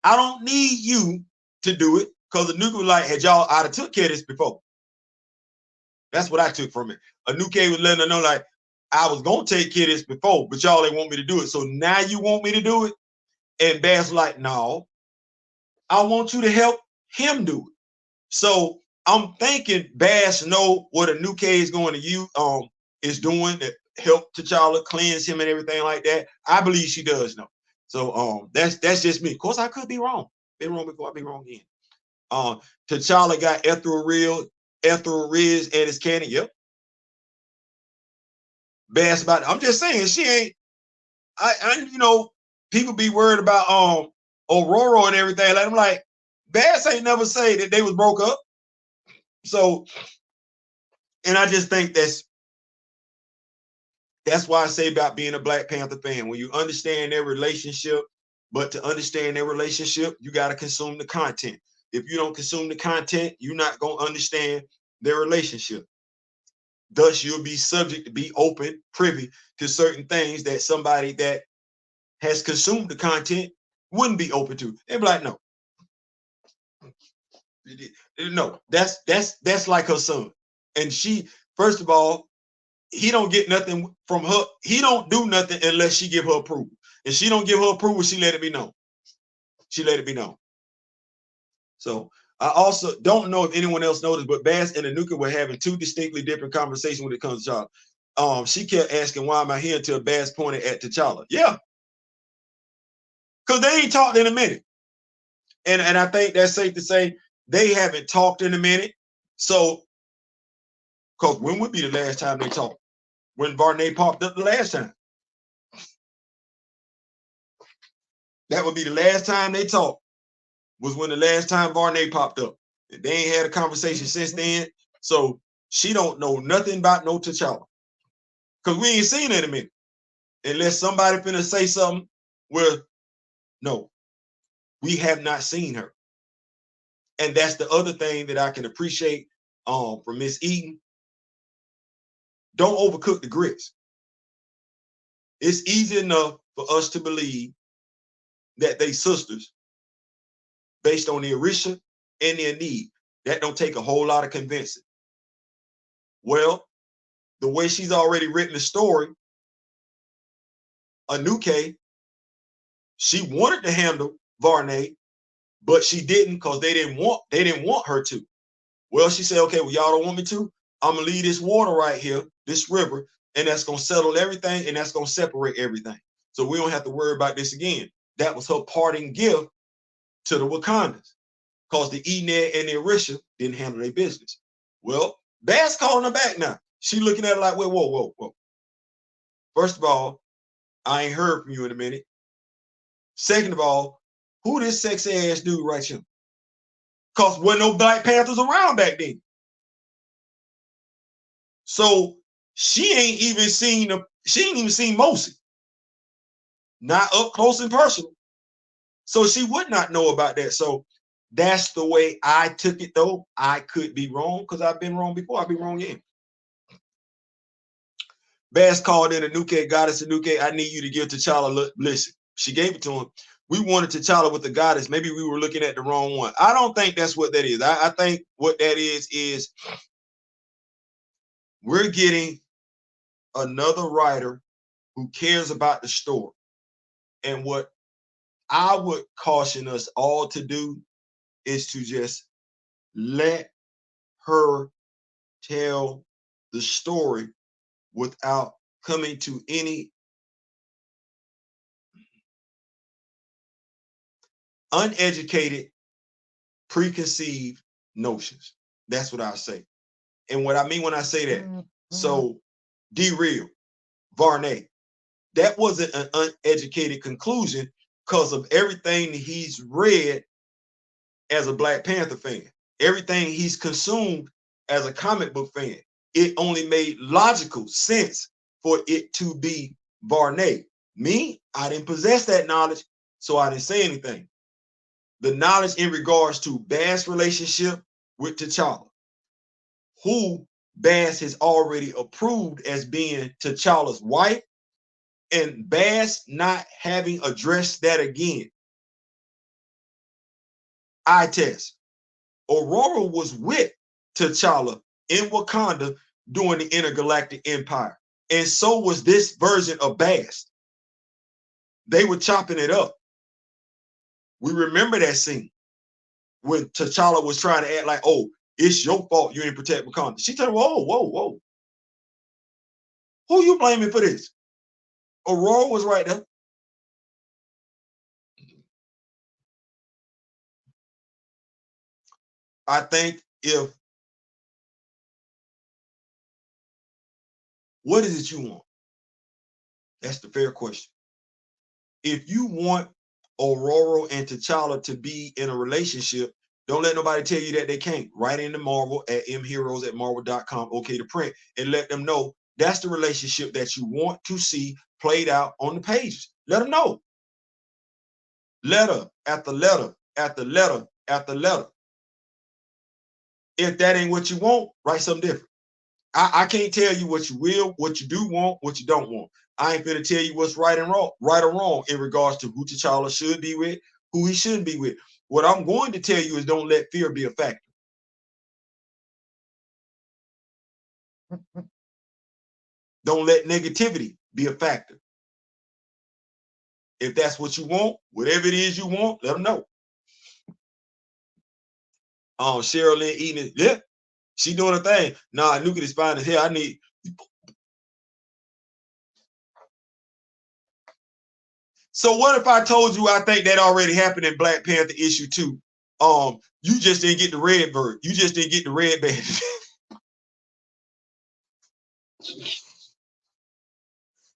I don't need you to do it, because Anuki was like, had y'all I'd have took care of this before. That's what I took from it. Anuki was letting her know, like, I was going to take care of this before, but y'all ain't want me to do it. So now you want me to do it? And Bash was like, no, I want you to help him do it. So I'm thinking Bash know what Anuki is going to use, is doing to help T'Challa cleanse him and everything like that. I believe she does know. So that's just me. Of course, I could be wrong. Been wrong before, I'll be wrong again. T'Challa got Ethel Riz at his cannon. Yep. Bash about it. I'm just saying she ain't. I people be worried about Aurora and everything. Like, I'm like, Bash ain't never say that they was broke up. So, and I just think that's why I say about being a Black Panther fan. When you understand their relationship, but to understand their relationship, you got to consume the content. If you don't consume the content, you're not going to understand their relationship. Thus, you'll be subject to be open, privy to certain things that somebody that has consumed the content wouldn't be open to. They'd be like, no. No, that's like her son. And she, first of all, he don't get nothing from her. He don't do nothing unless she give her approval. If she don't give her approval, she let it be known. She let it be known. So I also don't know if anyone else noticed, but Bass and Anuka were having two distinctly different conversations when it comes to T'Challa. She kept asking, why am I here, until Bass pointed at T'Challa. Yeah. Because they ain't talked in a minute. And I think that's safe to say they haven't talked in a minute. So, because when would be the last time they talked? When Varney popped up the last time. That would be the last time they talked, was when the last time Varney popped up. They ain't had a conversation since then. So she don't know nothing about no T'Challa. Because we ain't seen it in a minute. Unless somebody finna say something where, no, we have not seen her. And that's the other thing that I can appreciate from Miss Eden. Don't overcook the grits. It's easy enough for us to believe that they sisters based on their Orisha and their need. That don't take a whole lot of convincing. Well, the way she's already written the story, Anuke, she wanted to handle Varney, but she didn't because they didn't want her to. Well, she said, okay, well, y'all don't want me to. I'm gonna leave this water right here, this river, and that's gonna settle everything, and that's gonna separate everything. So we don't have to worry about this again. That was her parting gift to the Wakandans, because the Ened and the Orisha didn't handle their business. Well, Bass calling her back now. She looking at it like, wait, whoa. First of all, I ain't heard from you in a minute. Second of all, who this sexy ass dude right here? Because wasn't no Black Panthers around back then. So she ain't even seen Mosi. Not up close and personal. So she would not know about that. So that's the way I took it, though. I could be wrong because I've been wrong before. I'll be wrong again. Bass called in Anuke, goddess Anuke, I need you to give T'Challa. Listen, she gave it to him. We wanted T'Challa with the goddess. Maybe we were looking at the wrong one. I don't think that's what that is. I think what that is we're getting another writer who cares about the story. And what I would caution us all to do is to just let her tell the story without coming to any uneducated, preconceived notions. That's what I say. And what I mean when I say that, so D-Real, Varney, that wasn't an uneducated conclusion because of everything he's read as a Black Panther fan, everything he's consumed as a comic book fan. It only made logical sense for it to be Varney. Me, I didn't possess that knowledge, so I didn't say anything. The knowledge in regards to Bass' relationship with T'Challa, who Bass has already approved as being T'Challa's wife, and Bass not having addressed that again. Eye test. Aurora was with T'Challa in Wakanda during the Intergalactic Empire. And so was this version of Bass. They were chopping it up. We remember that scene when T'Challa was trying to act like, oh, it's your fault you didn't protect Wakanda. She told him, whoa. Who you blaming for this? Aurora was right there. I think what is it you want? That's the fair question. If you want Aurora and T'Challa to be in a relationship, don't let nobody tell you that they can't. Write into Marvel at mheroes@marvel.com, okay to print, and let them know that's the relationship that you want to see played out on the pages. Let them know. Letter after letter after letter after letter. If that ain't what you want, write something different. I can't tell you what you will, what you do want, what you don't want. I ain't gonna tell you what's right or wrong in regards to who T'Challa should be with, who he shouldn't be with. What I'm going to tell you is don't let fear be a factor. Don't let negativity be a factor. If that's what you want, whatever it is you want, let them know. Cheryl Lynn eating it, yeah, she doing her thing. Nah, Nuke is fine as hell. I need. So what if I told you I think that already happened in Black Panther issue 2? You just didn't get the red bird. You just didn't get the red badge.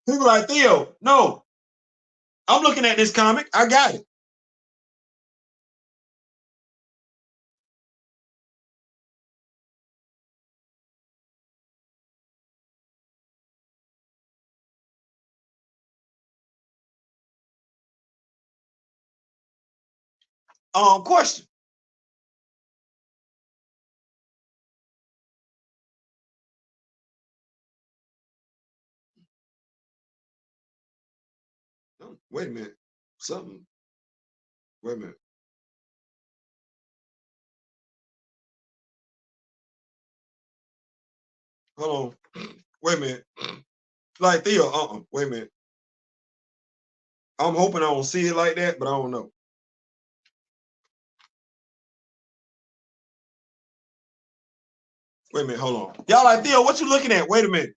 People like, Theo, no. I'm looking at this comic. I got it. Question. Wait a minute. Something. Wait a minute. Hold on. Wait a minute. Like Theo, wait a minute. I'm hoping I don't see it like that, but I don't know. Wait a minute, hold on. Y'all like, Theo, what you looking at? Wait a minute.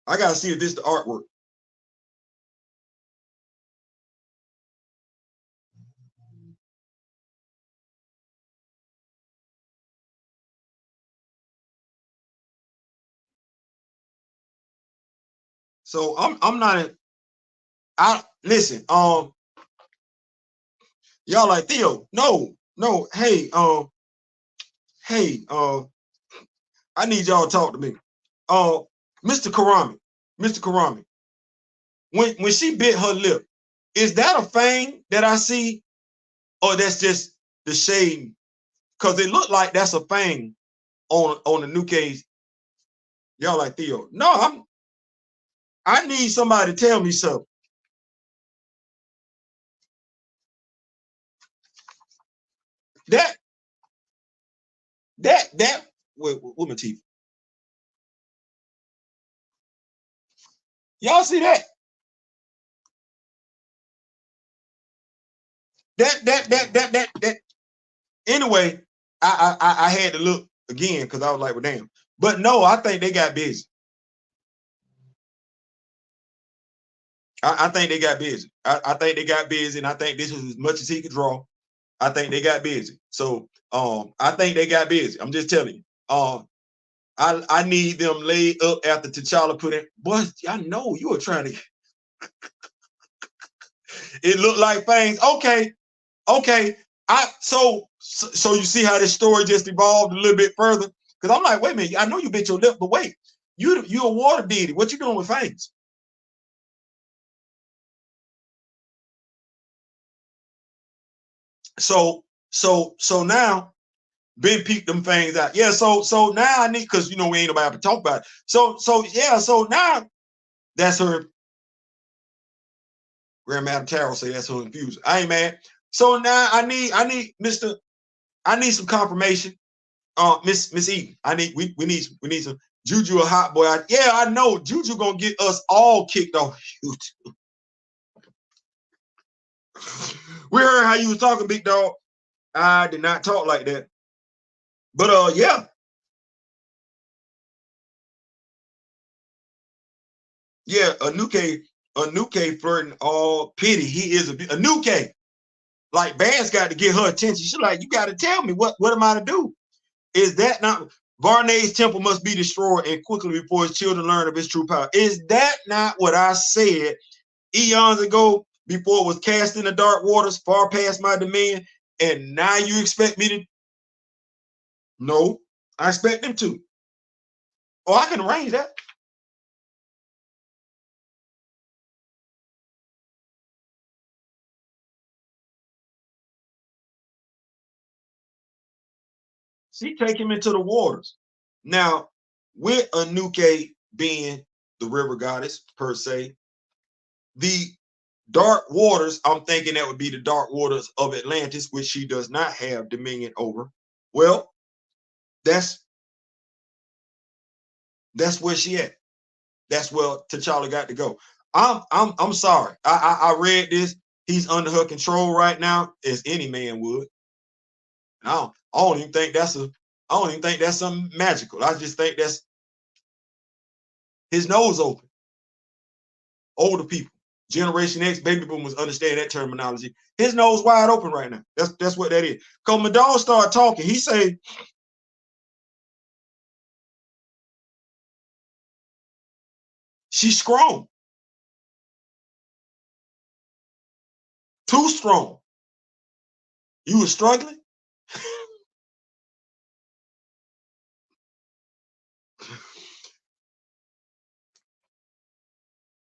I gotta see if this is the artwork. So I'm not listen, y'all like Theo, no, hey, I need y'all to talk to me. Mr. Karami, when she bit her lip, is that a fang that I see, or that's just the shade? Because it looked like that's a fang on the new case. Y'all like Theo. No, I need somebody to tell me something. That with my teeth. Y'all see that? That. Anyway, I had to look again because I was like, well, damn. But no, I think they got busy. I think they got busy. I think they got busy, and I think this was as much as he could draw. I think they got busy. So I think they got busy. I'm just telling you. I need them laid up after T'Challa put in. Boy, I know you were trying to. It looked like things. Okay. So you see how this story just evolved a little bit further? Because I'm like, wait a minute, I know you bit your lip, but wait, you a water deity. What you doing with fangs? So now Ben peeked them things out. Yeah, so now I need, because we ain't nobody to talk about it. So yeah, so now that's her. Grandma Carol say that's her infuser. I ain't mad. So now I need some confirmation. Miss Eden, we need some Juju a hot boy. Yeah, I know Juju gonna get us all kicked off YouTube. We heard how you was talking, big dog. I did not talk like that. But yeah. Yeah, Anuke flirting all pity. He is a Anuke. Like Bass got to get her attention. She's like, you got to tell me what am I to do? Is that not Varnay's temple must be destroyed and quickly before his children learn of his true power? Is that not what I said eons ago before it was cast in the dark waters far past my dominion? And now you expect me to? No, I expect them to. Oh, I can arrange that. She take him into the waters. Now, with Anuke being the river goddess per se, the dark waters, I'm thinking that would be the dark waters of Atlantis, which she does not have dominion over. Well, that's where she at. That's where T'Challa got to go. I'm sorry. I read this. He's under her control right now, as any man would. I don't even think that's something magical. I just think that's his nose open. Older people, Generation X, baby boomers understand that terminology. His nose wide open right now. That's what that is. Because Madonna started talking. He say, she's strong. Too strong. You were struggling?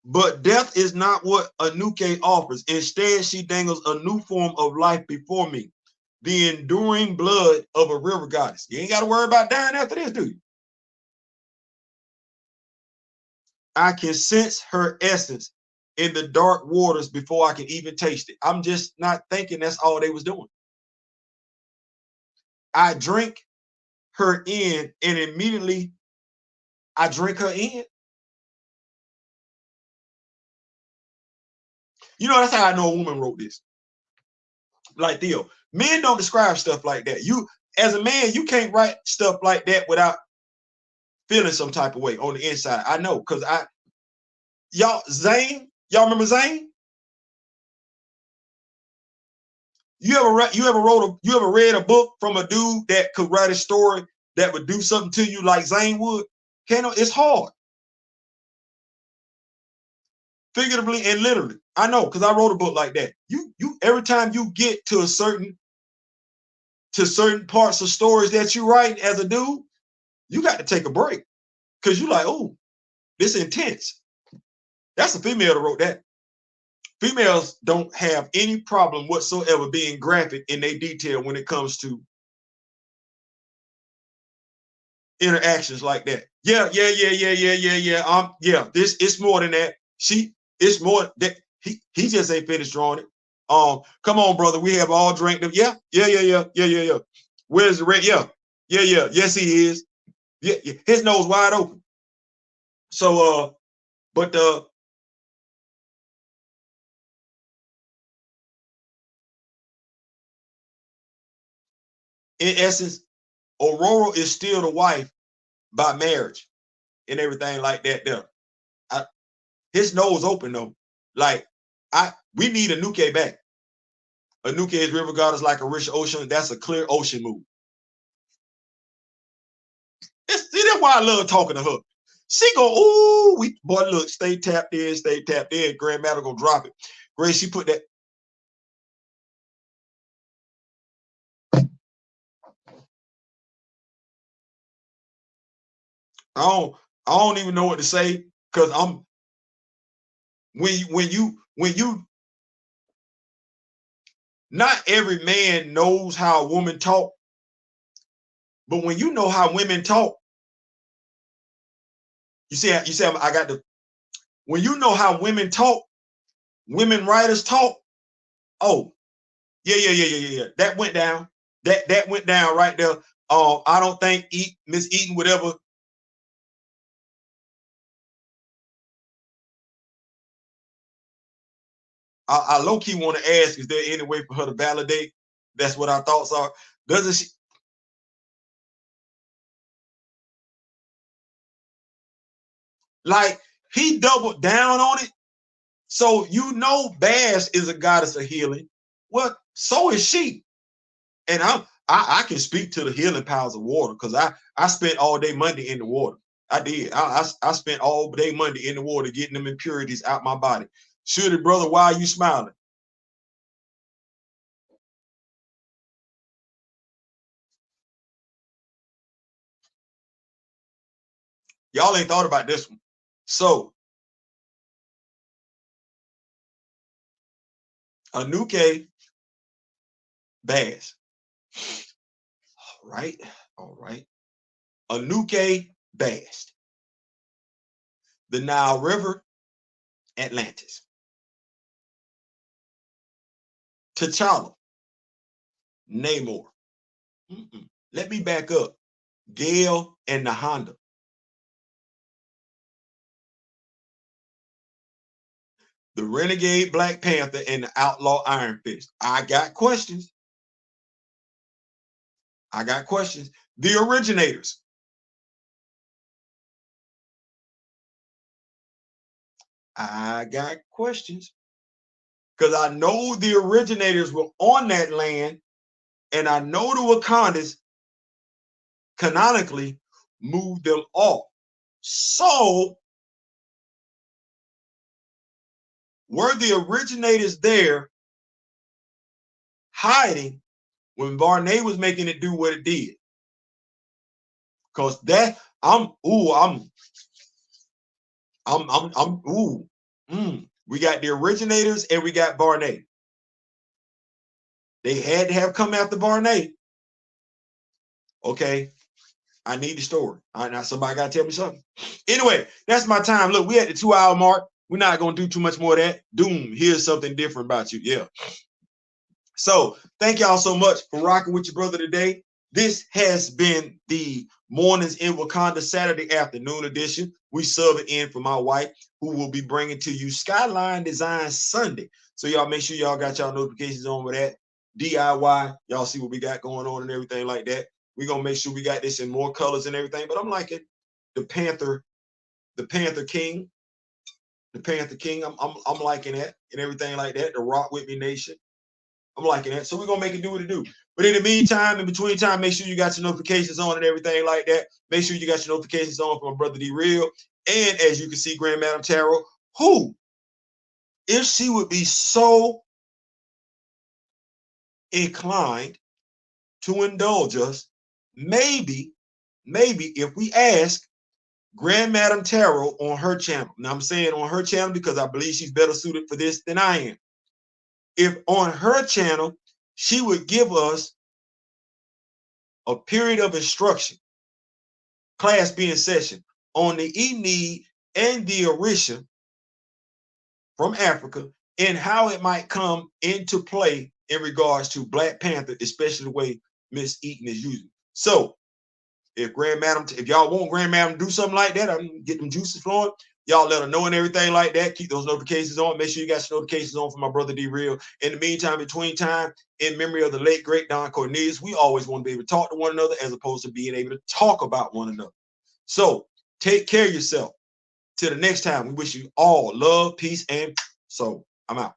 But death is not what Anuke offers. Instead, she dangles a new form of life before me. The enduring blood of a river goddess. You ain't got to worry about dying after this, do you? I can sense her essence in the dark waters before I can even taste it. I'm just not thinking that's all they was doing. I drink her in, and immediately I drink her in. You know, that's how I know a woman wrote this. Like Theo, men don't describe stuff like that. You, as a man, you can't write stuff like that without feeling some type of way on the inside. I know, because y'all remember Zane? You ever read a book from a dude that could write a story that would do something to you like Zane would? It's hard. Figuratively and literally. I know, because I wrote a book like that. You every time you get to certain parts of stories that you write as a dude, you got to take a break. Because you're like, oh, this is intense. That's a female that wrote that. Females don't have any problem whatsoever being graphic in their detail when it comes to interactions like that. Yeah. This it's more than that. It's more that he just ain't finished drawing it. Come on, brother. We have all drank them. Yeah. Where's the red? Yeah. Yes, he is. Yeah. His nose wide open. So but in essence, Aurora is still the wife by marriage and everything like that there. His nose open though. Like, we need a Nuke back. A Nuke is river god is like a rich ocean. That's a clear ocean move. See, that's why I love talking to her. She go, ooh, boy, look, stay tapped in. Grandmaster gonna drop it. Grace, she put that. I don't even know what to say, because when you not every man knows how a woman talk, but when you know how women talk, you see I got the, when you know how women talk, women writers talk, oh, yeah. That went down. That went down right there. I don't think Miss Eaton would ever. I low key want to ask: is there any way for her to validate? That's what our thoughts are. Doesn't she? Like, he doubled down on it. So you know, Bash is a goddess of healing. Well, so is she. And I can speak to the healing powers of water, because I spent all day Monday in the water. I did. I spent all day Monday in the water getting them impurities out my body. Surely, brother, why are you smiling? Y'all ain't thought about this one. So, Anuke Bass. All right. Anuke Bass. The Nile River, Atlantis. T'Challa, Namor. Let me back up. Gale and the Honda. The Renegade Black Panther and the Outlaw Iron Fist. I got questions. The Originators. I got questions. Because I know the Originators were on that land, and I know the Wakandas canonically moved them off. So, were the Originators there hiding when Varney was making it do what it did? Because that, we got the Originators and we got Varney. They had to have come after Varney. Okay, I need the story. All right, now somebody got to tell me something. Anyway, that's my time. Look, we at the 2-hour mark. We're not going to do too much more of that. Doom, here's something different about you. Yeah. So thank y'all so much for rocking with your brother today. This has been the Mornings in Wakanda Saturday afternoon edition. We sub it in for my wife, who will be bringing to you Skyline Design Sunday. So y'all make sure y'all got y'all notifications on with that. DIY, y'all see what we got going on and everything like that. We're going to make sure we got this in more colors and everything. But I'm liking the Panther King. The Panther King. I'm liking that and everything like that. The Rock With Me Nation. I'm liking that. So we're going to make it do what it do. But in the meantime, in between time, make sure you got your notifications on and everything like that. Make sure you got your notifications on for my brother D-Real. And as you can see, Grand Madam Tarot, who, if she would be so inclined to indulge us, maybe if we ask Grand Madam Tarot on her channel. Now I'm saying on her channel because I believe she's better suited for this than I am. If on her channel, she would give us a period of instruction, class being session, on the Enid and the Orisha from Africa and how it might come into play in regards to Black Panther, especially the way Miss Eaton is using. So if y'all want Grand Madam to do something like that, I'm get them juices flowing. Y'all let her know and everything like that. Keep those notifications on. Make sure you got your notifications on for my brother D-Real. In the meantime, between time, in memory of the late, great Don Cornelius, we always want to be able to talk to one another as opposed to being able to talk about one another. So take care of yourself. Till the next time, we wish you all love, peace, and soul. I'm out.